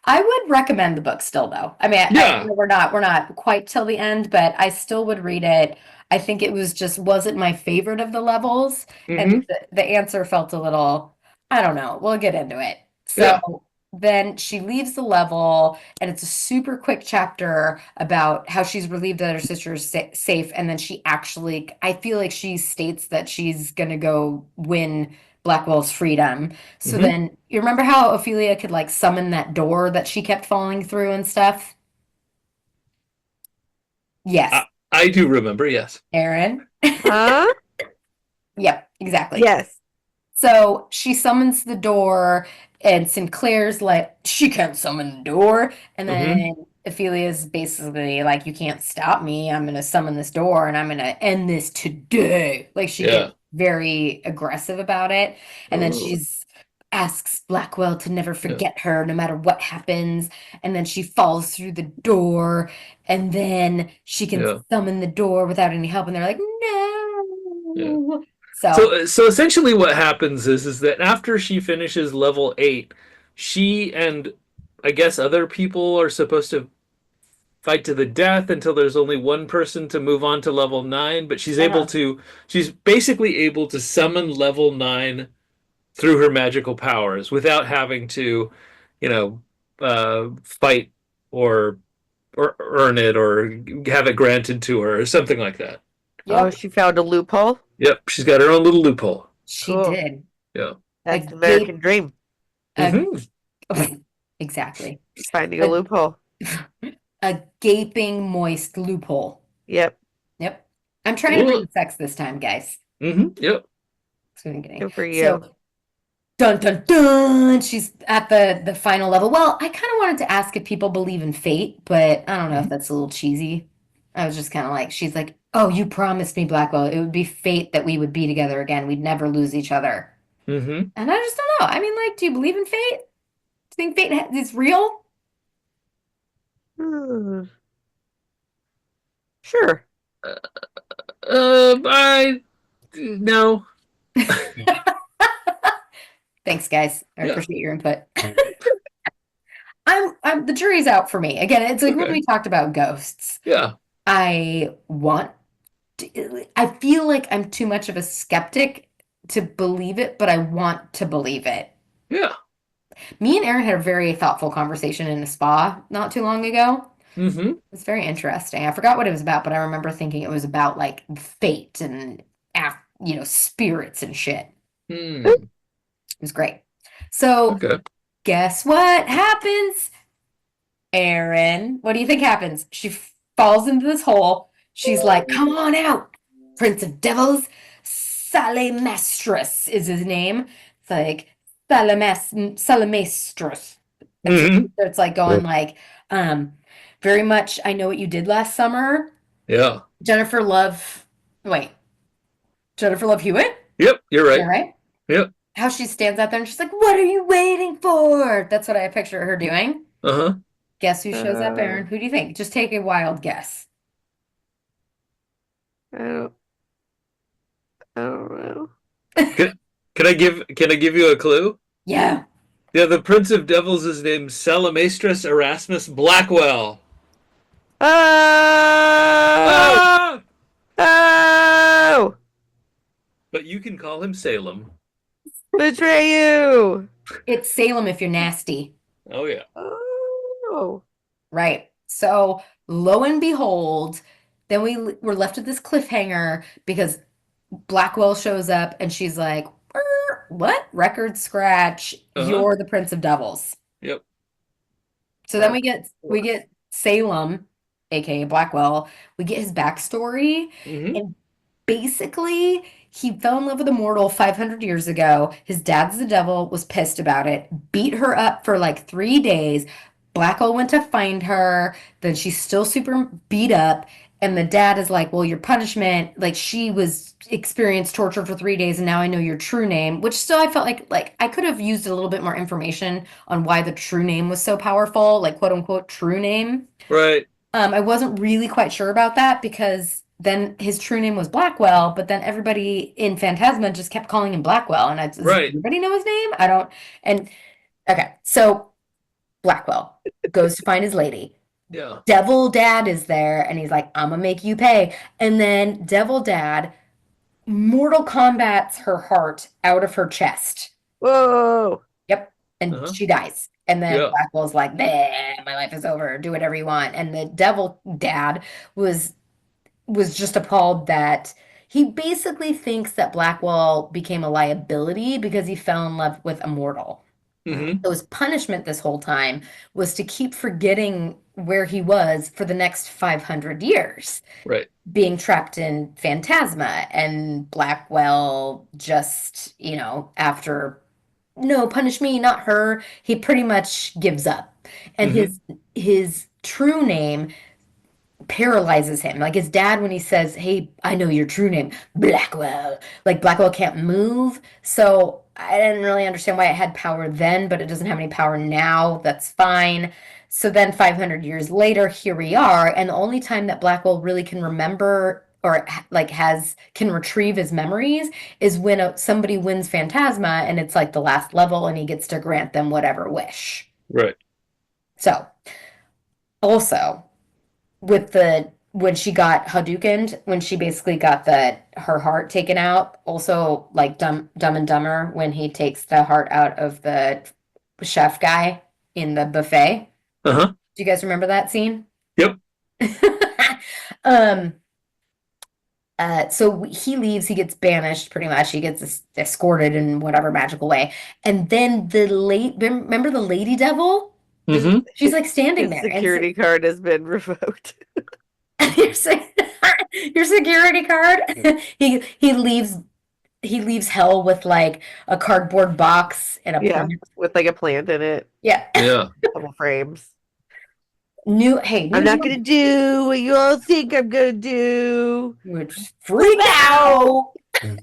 I would recommend the book still, though. I mean, I Yeah. know we're not quite till the end, but I still would read it. I think it was just wasn't my favorite of the levels, and Hmm. the answer felt a little, I don't know. We'll get into it. Yeah. So then she leaves the level, and it's a super quick chapter about how she's relieved that her sister is safe. And then she actually, I feel like she states that she's gonna go win Blackwell's freedom. So Hmm. then you remember how Ophelia could like summon that door that she kept falling through and stuff? Yes, I do remember, yes. Erin. Huh? Yep, exactly. Yes. So she summons the door, and Sinclair's like, she can't summon the door. And Hmm. then Ophelia's basically like, you can't stop me. I'm going to summon this door and I'm going to end this today. Like, she gets Yeah. very aggressive about it. And then Ooh. she's asks Blackwell to never Yeah. forget her no matter what happens. And then she falls through the door, and then she can Yeah. summon the door without any help. And they're like, Yeah. no. So, So essentially what happens is that after she finishes level 8, she and I guess other people are supposed to fight to the death until there's only one person to move on to level 9, but uh-huh. she's basically able to summon level 9 through her magical powers without having to, you know, fight or earn it or have it granted to her or something like that. Oh, Yep, she found a loophole. Yep, she's got her own little loophole. she Cool. did. Yeah. A That's the gape, American dream. a Hmm. exactly. Finding a A, loophole. a gaping moist loophole. Yep. Yep. I'm trying to bring Cool. the sex this time, guys. Yep. Excuse Good for you. So, dun dun dun. She's at the final level. Well, I kind of wanted to ask if people believe in fate, but I don't know if Hmm. that's a little cheesy. I was just kind of like, she's like, "Oh, you promised me, Blackwell. It would be fate that we would be together again. We'd never lose each other." Hmm. And I just don't know. I mean, like, do you believe in fate? Do you think fate is real? Hmm. Sure. I no. Thanks, guys. I Yeah. appreciate your input. I'm the jury's out for me. Again, it's like when Okay. we talked about ghosts. Yeah. I want I feel like I'm too much of a skeptic to believe it, but I want to believe it. Yeah. Me and Erin had a very thoughtful conversation in a spa not too long ago. Hmm. It was very interesting. I forgot what it was about, but I remember thinking it was about like fate and spirits and shit. Hmm. It was great. So, Okay. guess what happens? Erin, what do you think happens? She falls into this hole. She's like, "Come on out, Prince of Devils." Salemestris is his name. It's like Salemestris. And so Hmm. it's like going like, um, very much I know what you did last summer. Yeah. Jennifer Love, wait, Jennifer Love Hewitt? Yep. You're Yeah, right. right? Yep. How she stands out there and she's like, "What are you waiting for?" That's what I picture her doing. Uh-huh. Guess who shows up, Uh, Erin? Who do you think? Just take a wild guess. I don't, I don't know. Can, can I give you a clue? Yeah. Yeah, the Prince of Devils is named Salamastris Erasmus Blackwell. Oh! Ah! Oh! But you can call him Salem. Betray you! It's Salem if you're nasty. Oh yeah. Oh! Right. So, lo and behold, then were left with this cliffhanger because Blackwell shows up and she's like, What? Record scratch. Uh-huh. You're the Prince of Devils." Yep. So then Of we course. get Salem, aka Blackwell. We get his backstory, Hmm. and basically, he fell in love with a mortal 500 years ago. His dad's the devil, was pissed about it, beat her up for like 3 days. Blackwell went to find her. Then she's still super beat up. And the dad is like, "Well, your punishment, like she was experienced torture for 3 days, and now I know your true name." Which still I felt like I could have used a little bit more information on why the true name was so powerful, like quote unquote true name. Right. I wasn't really quite sure about that because then his true name was Blackwell, but then everybody in Phantasma just kept calling him Blackwell. And does Right. everybody know his name? I don't. And okay, so Blackwell goes to find his lady. Yeah. Devil Dad is there, and he's like, "I'm gonna make you pay." And then Devil Dad Mortal Kombat's her heart out of her chest. Whoa! Yep. and Uh-huh. she dies. And then Yeah. Blackwell's like, "Bleh, my life is over. Do whatever you want." And the devil dad was just appalled that he basically thinks that Blackwell became a liability because he fell in love with a mortal. Hmm. So his punishment this whole time was to keep forgetting where he was for the next 500 years, Right. being trapped in Phantasma. And Blackwell just, after, no, punish me, not her, he pretty much gives up. And Hmm. his true name paralyzes him. Like his dad, when he says, "Hey, I know your true name, Blackwell," like Blackwell can't move. So I didn't really understand why it had power then, but it doesn't have any power now. That's fine. So then 500 years later, here we are. And the only time that Blackwell really can remember or like can retrieve his memories is when somebody wins Phantasma and it's like the last level and he gets to grant them whatever wish. Right. So also, with the when she got Hadoukened, when she basically got her heart taken out. Also, like Dumb and Dumber, when he takes the heart out of the chef guy in the buffet. Uh-huh. Do you guys remember that scene? Yep. um. So he leaves. He gets banished. Pretty much, he gets escorted in whatever magical way. And then remember the Lady Devil? Hmm. She's like standing His there, and security card has been revoked. your, your security card. He leaves hell with like a cardboard box and a Yeah, plant. with like a plant in it, Yeah. Yeah. couple frames. New I'm not Jordan, gonna do what you all think I'm gonna do. which Flip freak out! out.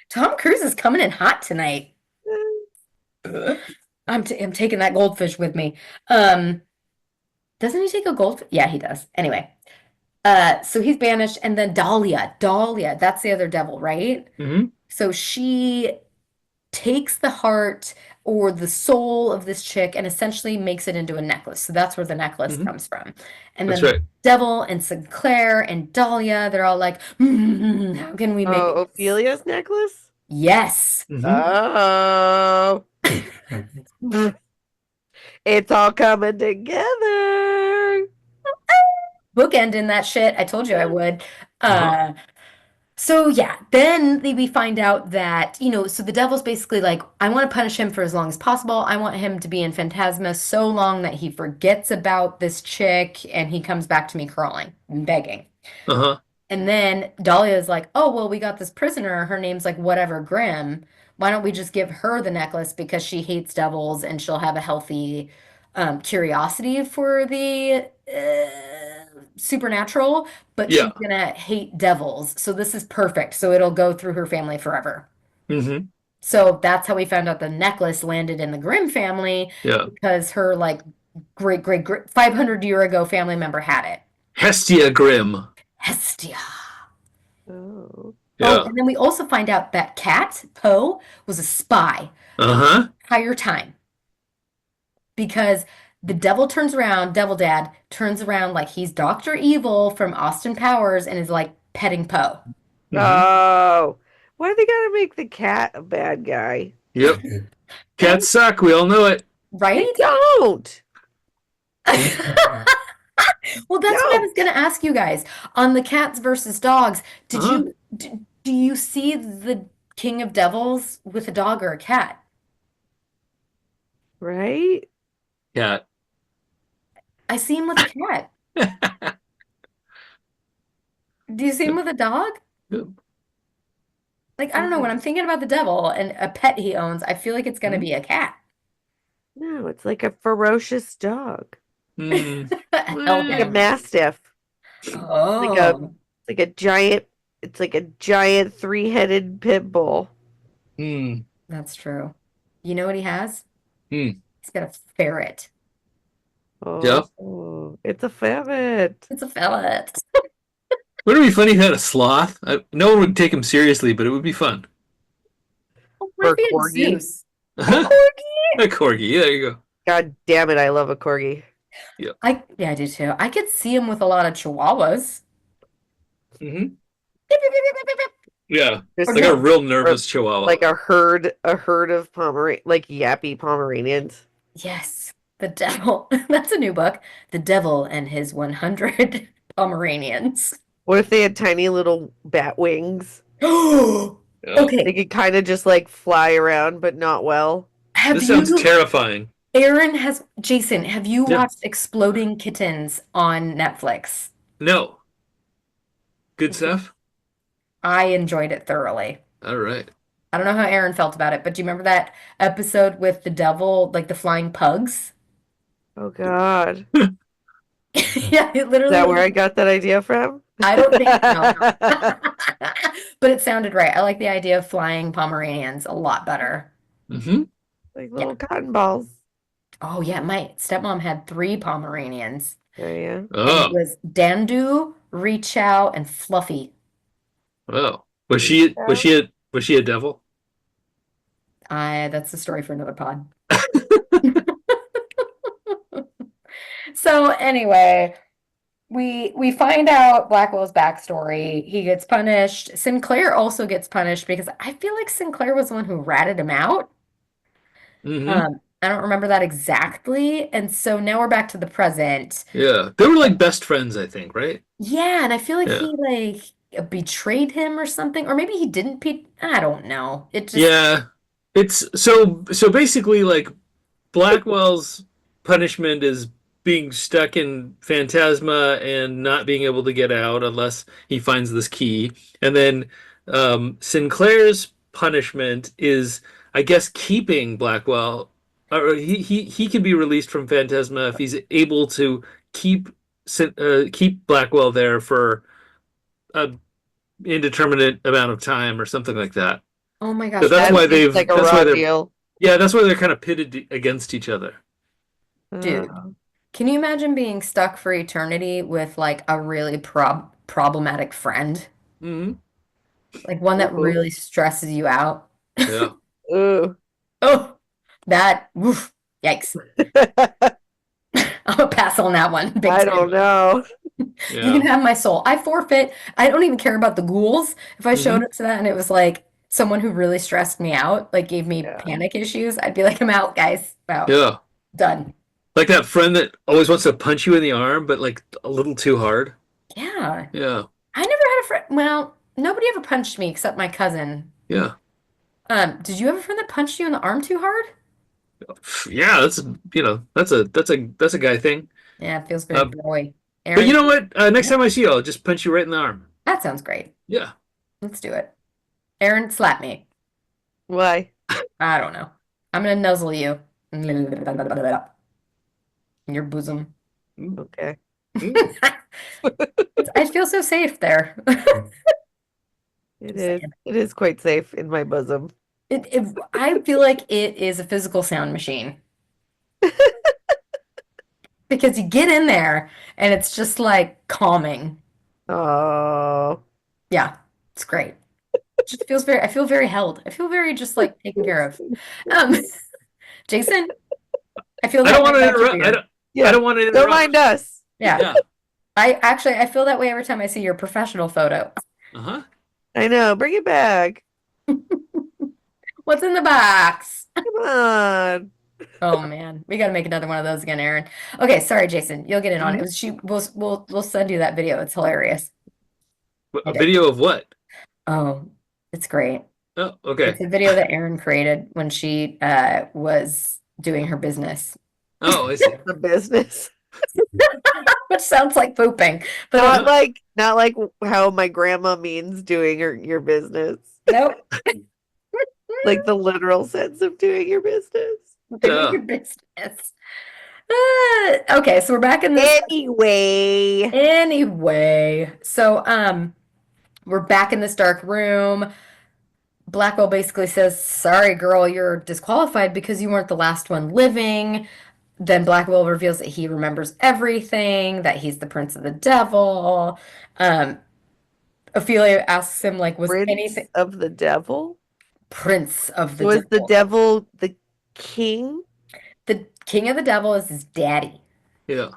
Tom Cruise is coming in hot tonight. I'm taking that goldfish with me. Um, doesn't he take a goldfish? Yeah, he does. Anyway, so he's banished, and then Dahlia, that's the other devil, right? Hmm. So she takes the heart or the soul of this chick and essentially makes it into a necklace. So that's where the necklace Hmm. comes from. And That's then right. Devil and Sinclair and Dahlia, they're all like, how can we make Oh, this? Ophelia's necklace? Yes. Hmm. Oh, it's all coming together. Bookend in that shit. I told you I would. Uh-huh. Uh, So yeah, then we find out that, so the devil's basically like, I want to punish him for as long as possible. I want him to be in Phantasma so long that he forgets about this chick and he comes back to me crawling and begging. Uh-huh. And then Dahlia is like, oh, well, we got this prisoner. Her name's like whatever Grimm. Why don't we just give her the necklace because she hates devils and she'll have a healthy curiosity for the supernatural, but Yeah. she's gonna hate devils. So this is perfect. So it'll go through her family forever. Hmm. So that's how we found out the necklace landed in the Grimm family Yeah. because her like great 500-year ago family member had it. Hestia Grimm. Hestia. Oh. Oh, Yeah. and then we also find out that Cat, Poe, was a spy Uh-huh. entire time because the devil turns around, Devil Dad turns around like he's Dr. Evil from Austin Powers and is like petting Poe. Hmm. Oh. Why they gotta make the cat a bad guy? Yep. And Cats suck. We all know it. They right? don't. Well, that's what I No. was going to ask you guys. On the cats versus dogs, Uh-huh. do you see the King of Devils with a dog or a cat? Right? Cat. I see him with a cat. Do you see him with a dog? Like, I don't know, when No. I'm thinking about the devil and a pet he owns, I feel like it's going to be a cat. No, it's like a ferocious dog. Mm. A Like a Well, hellhound. mastiff. Like a Oh, like a giant it's like a giant three-headed pit bull. mm. that's true. You know what he has? Mm. He's got a ferret. Yeah. Oh, it's a ferret. It's a ferret. Wouldn't it be funny if he had a sloth? No one would take him seriously, but it would be fun. Oh, what Or if a he had corgi. Zeus? A A corgi. corgi. There you go. God damn it, I love a corgi. Yeah. Yeah, I do too. I could see him with a lot of chihuahuas. Hmm. Yeah, There's Or like a no. real or nervous chihuahua. like a herd of like yappy Pomeranians. Yes, the devil. That's a new book. The Devil and His 100 Pomeranians. What if they had tiny little bat wings? Yeah. They Okay, could kind of just like fly around, but not well. have This sounds you, terrifying. Jason, have you Yeah. watched Exploding Kittens on Netflix? No. Good stuff? I enjoyed it thoroughly. All right. I don't know how Erin felt about it, but do you remember that episode with the devil, like the flying pugs? Oh God. Yeah, it Is literally that was. where I got that idea from? I don't think so. But it sounded right. I like the idea of flying Pomeranians a lot better. Hmm. Like Yeah. little cotton balls. Oh, yeah. My stepmom had three Pomeranians, Oh yeah. and it Oh, was Dandu, Rechow, and Fluffy. oh. Reach out. Was she a devil? That's the story for another pod. So anyway, we find out Blackwell's backstory. He gets punished. Sinclair also gets punished because I feel like Sinclair was the one who ratted him out. Hmm. I don't remember that exactly. And so now we're back to the present. Yeah. They were like best friends, I think, right? Yeah, and I feel like Yeah. he like betrayed him or something, or maybe he didn't be I don't know. It just Yeah. It's so basically like Blackwell's punishment is being stuck in Phantasma and not being able to get out unless he finds this key. And then Sinclair's punishment is, I guess, keeping Blackwell. Or he can be released from Phantasma if he's able to keep keep Blackwell there for an indeterminate amount of time or something like that. oh my So gosh, that's That why seems like a that's why raw they're deal. yeah, that's why they're kind of pitted against each other. dude. Uh, Can you imagine being stuck for eternity with like a really problematic friend? Hmm. Like one that ooh, really stresses you out? Yeah. ooh. Oh, that woof, yikes. I'm gonna pass on that one big I time. don't know. You can Yeah. have my soul. I forfeit. I don't even care about the ghouls. If I showed Hmm. up to that and it was like someone who really stressed me out, like gave me Yeah. panic issues, I'd be like, I'm out, guys. Out. Yeah. Done. Like that friend that always wants to punch you in the arm, but like a little too hard. Yeah. Yeah. I never had a friend. Well, nobody ever punched me except my cousin. Yeah. Did you have a friend that punched you in the arm too hard? Yeah, that's a guy thing. Yeah, it feels very Uh, broy. but you Aaron, know what? Next yep, time I see you, I'll just punch you right in the arm. that sounds great. Yeah. Let's do it. Aaron, slap me. Why? I don't know. I'm gonna nuzzle you in your bosom. Mm, Okay. mm. I feel so safe there. It Just is. saying. It is quite safe in my bosom. I feel like it is a physical sound machine because you get in there and it's just like calming. Oh. Yeah, it's great. It just feels very, I feel very held. I feel very just like taken care of. Um, Jason, I feel I that don't way want to about you, interrupt. dear. I Yeah. don't want to Don't interrupt. mind us. Yeah. Yeah. I feel that way every time I see your professional photo. Uh-huh. I know. Bring it back. What's in the box? Come on. Oh man, we got to make another one of those again, Aaron. Okay, sorry, Jason. You'll get in on it. It Hmm. was she. We'll send you that video. It's hilarious. I A did. video of what? Oh, it's great. Oh, okay. It's a video that Erin created when she was doing her business, Oh, I see. The business. which sounds like pooping, but Not Yeah. like not like how my grandma means doing your business. nope. Like the literal sense of doing your business. Doing Yeah. your business. Okay, so we're back in this. Anyway. Anyway, so we're back in this dark room. Blackwell basically says, "Sorry, girl, you're disqualified because you weren't the last one living." Then Blackwell reveals that he remembers everything, that he's the prince of the devil. Um, Ophelia asks him, like, was Prince anything of the devil? prince of the Was the devil? devil the king? The king of the devil is his daddy. Yeah.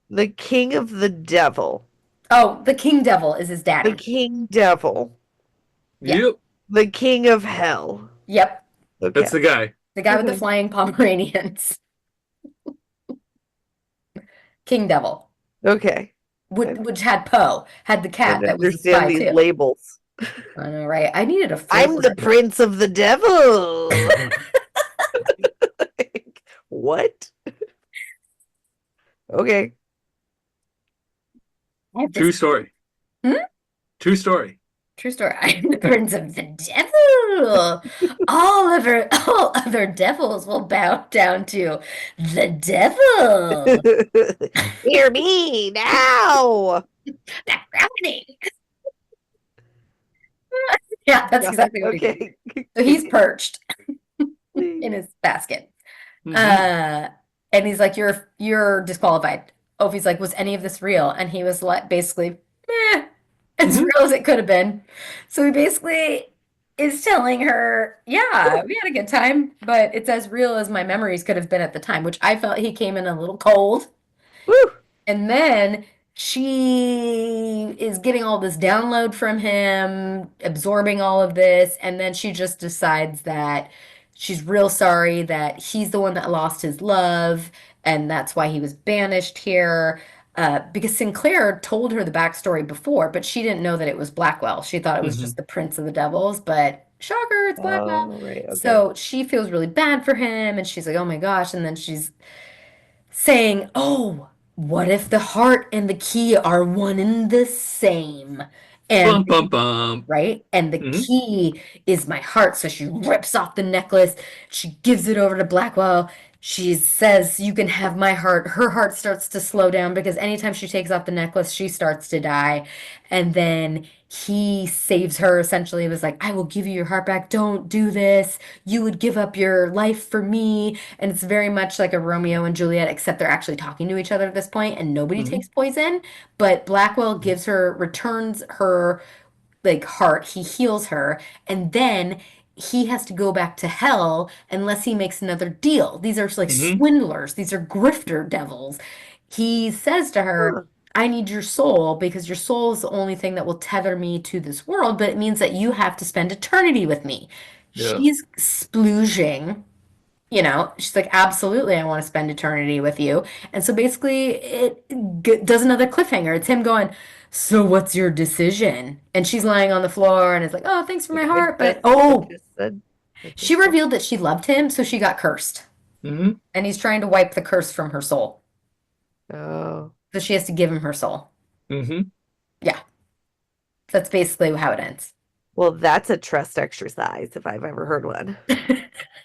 The king of the devil. Oh, the king devil is his The daddy. king devil. Yeah. Yep. The king of hell. Yep. That's Okay. the guy. The guy with the Okay. flying Pomeranians. King Devil. Okay. Which had Poe, had the Trying cat to that was a understand spy these too. labels. I know, right? I needed a full I'm the word. prince of the devil. Like, what? Okay. I have True this. story. Hmm? True story. True story. I'm the prince of the devil. All other devils will bow down to the devil. Hear me now. That's happening. Yeah, that's God, exactly what he did. okay. So he's perched in Please. his basket. Hmm. Uh, and he's like, "You're disqualified." Ophi's like, "Was any of this real?" And he was like, basically, "Eh, as Hmm. real as it could have been." So he basically is telling her, "Yeah, we had a good time, but it's as real as my memories could have been at the time," which I felt he came in a little cold. Woo. And then she is getting all this download from him, absorbing all of this, and then she just decides that she's real sorry that he's the one that lost his love, and that's why he was banished here. Because Sinclair told her the backstory before, but she didn't know that it was Blackwell. She thought it was Hmm. just the Prince of the Devils, but shocker, it's Blackwell. Oh, right. Okay. So she feels really bad for him, and she's like, oh my gosh. And then she's saying, "Oh, what if the heart and the key are one and the same?" And Bum bum bum. right? And the Hmm. key is my heart. So she rips off the necklace. She gives it over to Blackwell. She says, "You can have my heart." Her heart starts to slow down because anytime she takes off the necklace, she starts to die. And then he saves her essentially. It was like, "I will give you your heart back. Don't do this. You would give up your life for me." And it's very much like a Romeo and Juliet, except they're actually talking to each other at this point and nobody Hmm. takes poison. But Blackwell gives her, returns her like heart, he heals her, and then he has to go back to hell unless he makes another deal. These are like Hmm. swindlers, these are grifter devils. He says to her, Huh. I need your soul because your soul is the only thing that will tether me to this world, but it means that you have to spend eternity with me. Yeah. She's splooging, she's like, absolutely, I want to spend eternity with you. And so basically, does another cliffhanger. It's him going, so what's your decision? And she's lying on the floor and it's like, oh, thanks for my heart. But I oh, just said, I she just said. revealed that she loved him, so she got cursed. Hmm. And he's trying to wipe the curse from her soul. Oh. So she has to give him her soul. Hmm. Yeah, that's basically how it ends. Well, that's a trust exercise if I've ever heard one.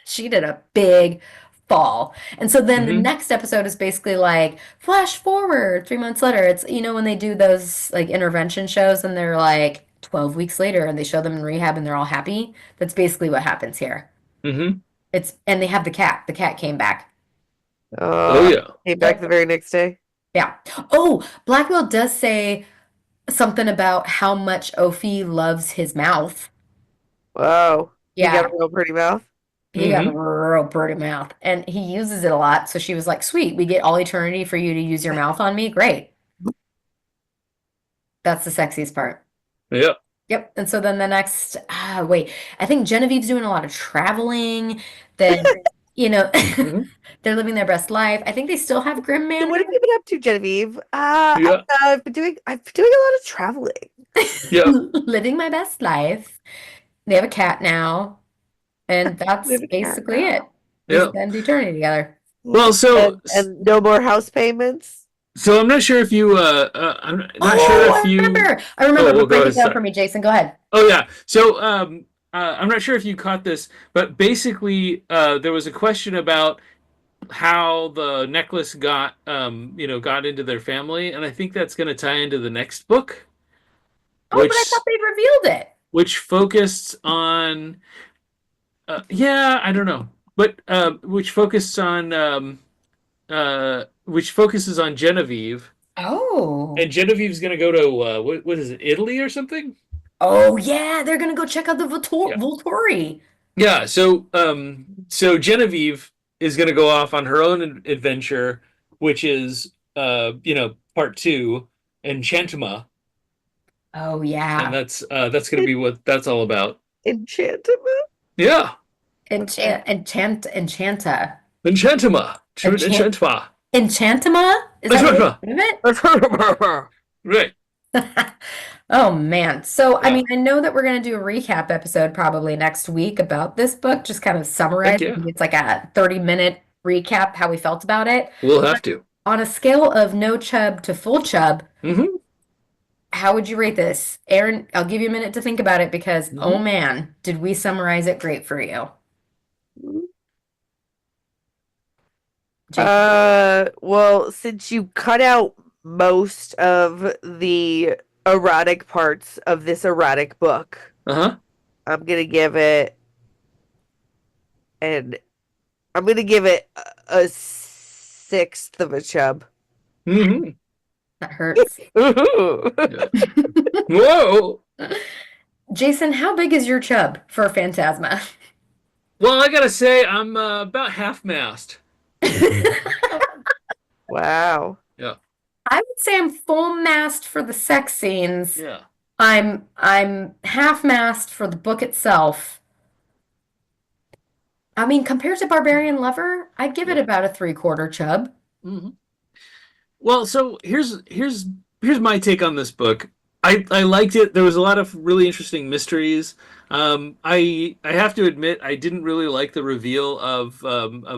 She did a big fall. And so then the Hmm. next episode is basically like flash forward 3 months later. It's, when they do those like intervention shows and they're like 12 weeks later and they show them in rehab and they're all happy. That's basically what happens here. Hmm. And they have the cat. The cat came back. Oh Oh, yeah. came back the Yep. very next day. Yeah. Oh, Blackwell does say something about how much Ophi loves his mouth. Whoa. He got a Yeah. real pretty mouth. He got a Hmm. real pretty mouth and he uses it a lot. So she was like, sweet, we get all eternity for you to use your mouth on me. Great. That's the sexiest part. Yeah. Yep. And so then the next, wait, I think Genevieve's doing a lot of traveling. Then, you know, Hmm. they're living their best life. I think they still have Grim So what Manor, have you been up to, Genevieve? Yeah. I've been doing a lot of traveling. Yeah. living my best life. They have a cat now, and We that's have a cat basically it. now. We Yeah. spend eternity together. Well, so And no more house payments. so I'm not sure if you I'm not sure Oh, if I you. remember. I remember, Oh, well, but go break ahead. it down for Sorry. me, Jason. Go ahead. Oh yeah. So I'm not sure if you caught this, but basically there was a question about how the necklace got into their family, and I think that's going to tie into the next book, Oh, but I thought which they'd revealed it. which focused on yeah, I don't know, but which focuses on Genevieve, Oh. and Genevieve's going to go to what is it, Italy or something? Oh, yeah, they're gonna go check out the Yeah. Volturi. Yeah, so Genevieve is going to go off on her own adventure, which is part 2, Enchantma. Oh and yeah. that's going to be what that's all about. Enchantment. Yeah, Okay. Enchanta. enchantma, Enchant enchantma, Enchantama? Is that what enchantma. the name of Right. it? Oh man. So I Yeah. mean, I know that we're gonna do a recap episode probably next week about this book, just kind of summarize. Heck yeah. Maybe it's like a 30-minute recap how we felt about it. We'll have to. On a scale of no chub to full chub, Hmm. how would you rate this? Erin, I'll give you a minute to think about it because, oh Hmm. man, did we summarize it great for you? Jason? Well, since you cut out most of the erotic parts of this erotic book, Uh-huh. I'm gonna give it and I'm gonna give it a sixth of a chub. Hmm. That hurts. Yeah. Whoa. Jason, how big is your chub for Phantasma? Well, I gotta say, I'm about half mast. Wow. Yeah. I would say I'm full mast for the sex scenes. Yeah. I'm half mast for the book itself. I mean, compared to Barbarian Lover, I'd give it Yeah. about a three-quarter chub. Hmm. Well, so here's my take on this book. I liked it. There was a lot of really interesting mysteries. I have to admit I didn't really like the reveal of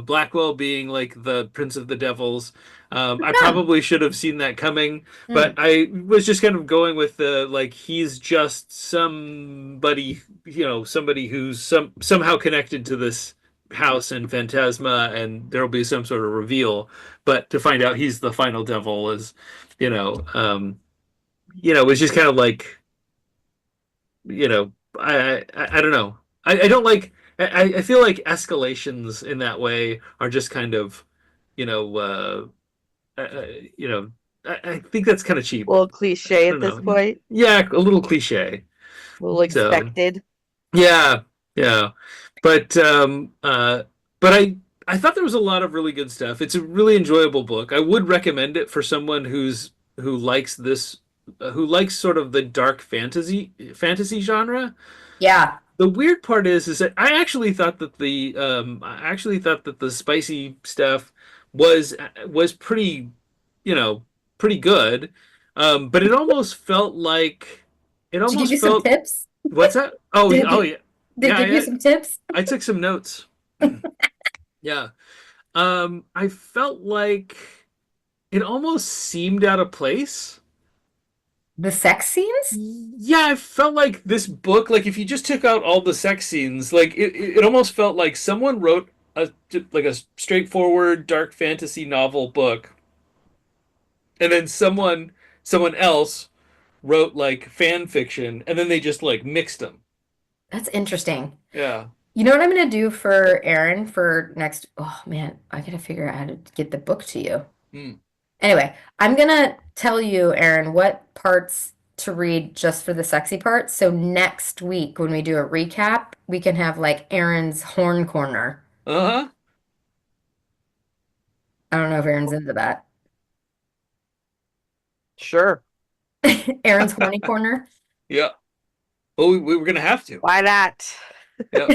Blackwell being like the Prince of the Devils. I Yeah. probably should have seen that coming, but Mm. I was just kind of going with the like he's just somebody, somebody who's somehow connected to this house and Phantasma, and there'll be some sort of reveal. But to find out he's the final devil is, you know, it's just kind of like, I don't know. I don't like. I feel like escalations in that way are just kind of, you know, uh, uh, you know, I think that's kind of A cheap. little I cliche don't at this know. point. Yeah, a little cliche. A little So expected. yeah, yeah, but but I thought there was a lot of really good stuff. It's a really enjoyable book. I would recommend it for someone who likes this, who likes sort of the dark fantasy genre. Yeah. The weird part is that I actually thought that the spicy stuff was pretty, you know, pretty good. But it Did you give almost you some felt tips? what's that? Oh, Did it oh give, yeah. did it Yeah, give you yeah. some tips? I took some notes. Yeah. I felt like it almost seemed out of place. The sex scenes? Yeah, I felt like this book, like if you just took out all the sex scenes, like it almost felt like someone wrote a straightforward dark fantasy novel book, and then someone else wrote like fan fiction, and then they just like mixed them. That's interesting. Yeah. You know what I'm gonna do for Erin for next? Oh man, I gotta figure out how to get the book to you. Hmm. Anyway, I'm gonna tell you, Erin, what parts to read just for the sexy parts. So next week when we do a recap, we can have like Erin's horn corner. Uh-huh. I don't know if Erin's into that. Sure. Erin's horny corner. Yeah. Oh, we were gonna have to. Why not? Yeah.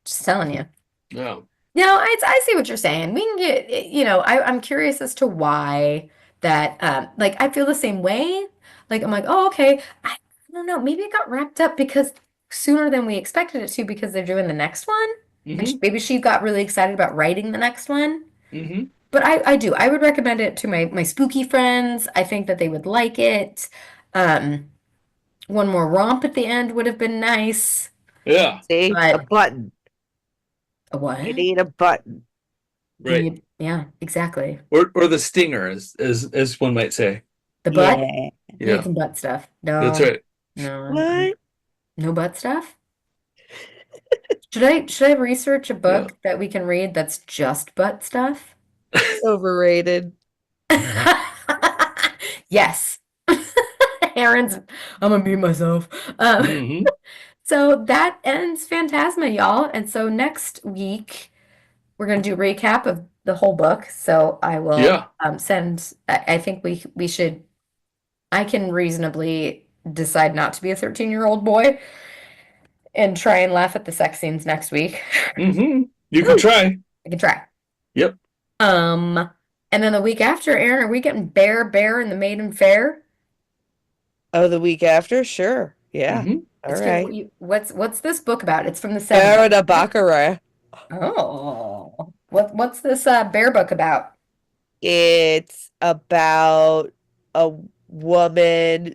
Just telling you. Yeah. No, I see what you're saying. We can get, I'm curious as to why that, like, I feel the same way. Like, I'm like, oh, okay. I don't know. Maybe it got wrapped up because sooner than we expected it to because they're doing the next one. And Mm-hmm. maybe she got really excited about writing the next one. Mm-hmm. But I do. I would recommend it to my spooky friends. I think that they would like it. Um, one more romp at the end would have been nice. Yeah. See? A But button. a You what? need a button. Right. Yeah, exactly. Or the stinger, as one might say. The butt. Yeah. We need Yeah. some butt stuff. That's No, right. no, What? no butt stuff. Should I research a Yeah. book that we can read that's just butt stuff? Overrated. Yes. Aaron's, I'm gonna mute myself. Hmm. So that ends Phantasma, y'all. And so next week we're gonna do a recap of the whole book. So I will Yeah. send. I think we should. I can reasonably decide not to be a 13-year-old boy and try and laugh at the sex scenes next week. You can Woo! try. I can try. Yep. Um, and then the week after, Aaron, are we getting Bear and the Maiden Fair? Oh, the week after? Sure. Yeah. hmm All It's good. right. What's this book about? It's from the 70s. Sarah Baccarat. Oh, what's this bear book about? It's about a woman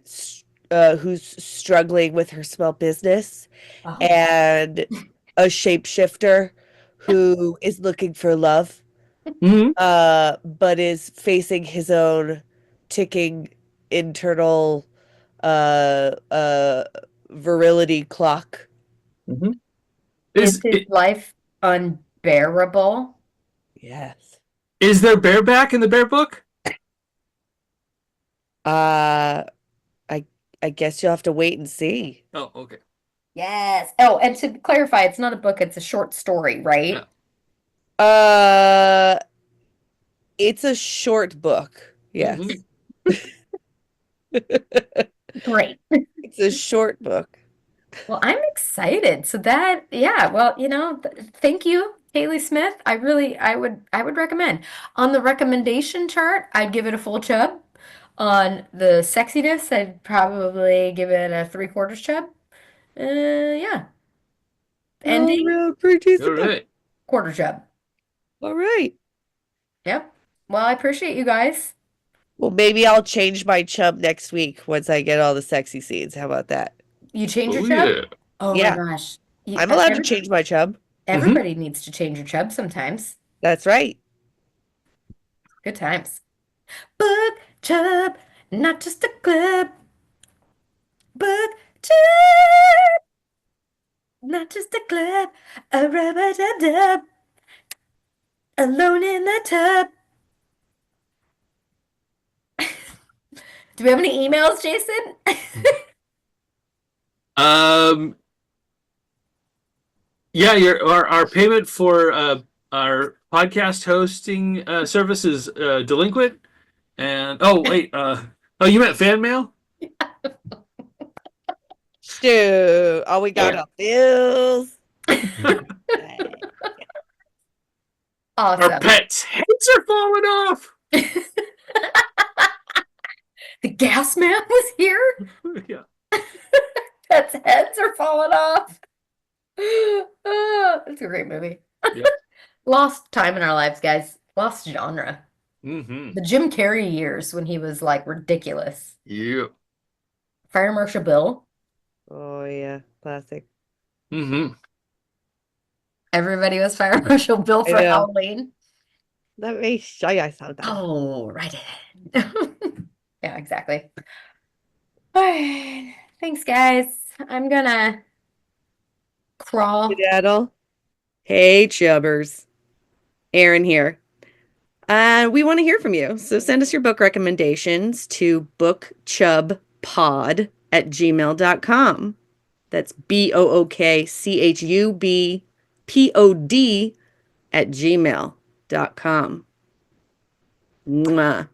who's struggling with her small business Oh, and a shapeshifter who is looking for love, hmm but is facing his own ticking internal uh, uh, virility clock. hmm is Is his life unbearable? Yes. is there bareback in the bear book? Uh, I I guess you'll have to wait and see. Oh, okay. Yes. Oh, and to clarify, it's not a book, it's a short story, Yeah. right? Uh, it's a short book. hmm Yes. Great. It's a short book. Well, I'm excited. So that, yeah, well, thank you, Haley Smith. I would recommend. On the recommendation chart, I'd give it a full chub. On the sexiness, I'd probably give it a three-quarters chub. Yeah. All Ending, around pretty All stuff. right. quarter chub. All right. Yep. Well, I appreciate you guys. Well, maybe I'll change my chub next week once I get all the sexy scenes. How about that? You change your Oh chub? yeah. Oh my Yeah, gosh. I'm allowed to change my chub. hmm Everybody needs to change your chub sometimes. That's right. Good times. Book chub, not just a club. Book chub, not just a club. A rubber dub dub, alone in the tub. Do we have any emails, Jason? Um. Yeah. Our payment for our podcast hosting service is delinquent. And oh wait. Oh, you meant fan mail? Dude, all we got are bills. Our Awesome. pets' heads are falling off. The gas man was here. Yeah. Pets' heads are falling off. Oh, it's a great movie. Yep. Lost time in our lives, guys. Lost genre. hmm The Jim Carrey years when he was like ridiculous. Yep. Fire Marshal Bill. Oh yeah, classic. hmm Everybody was Fire Marshal Bill I for know. Halloween. Let me show you something. Oh, right ahead. Yeah, exactly. All right. Thanks, guys. I'm gonna crawl. Skedaddle. Hey, chubbers. Erin here. We want to hear from you. So send us your book recommendations to bookchubpod@gmail.com. That's bookchubpod@gmail.com. Mwah.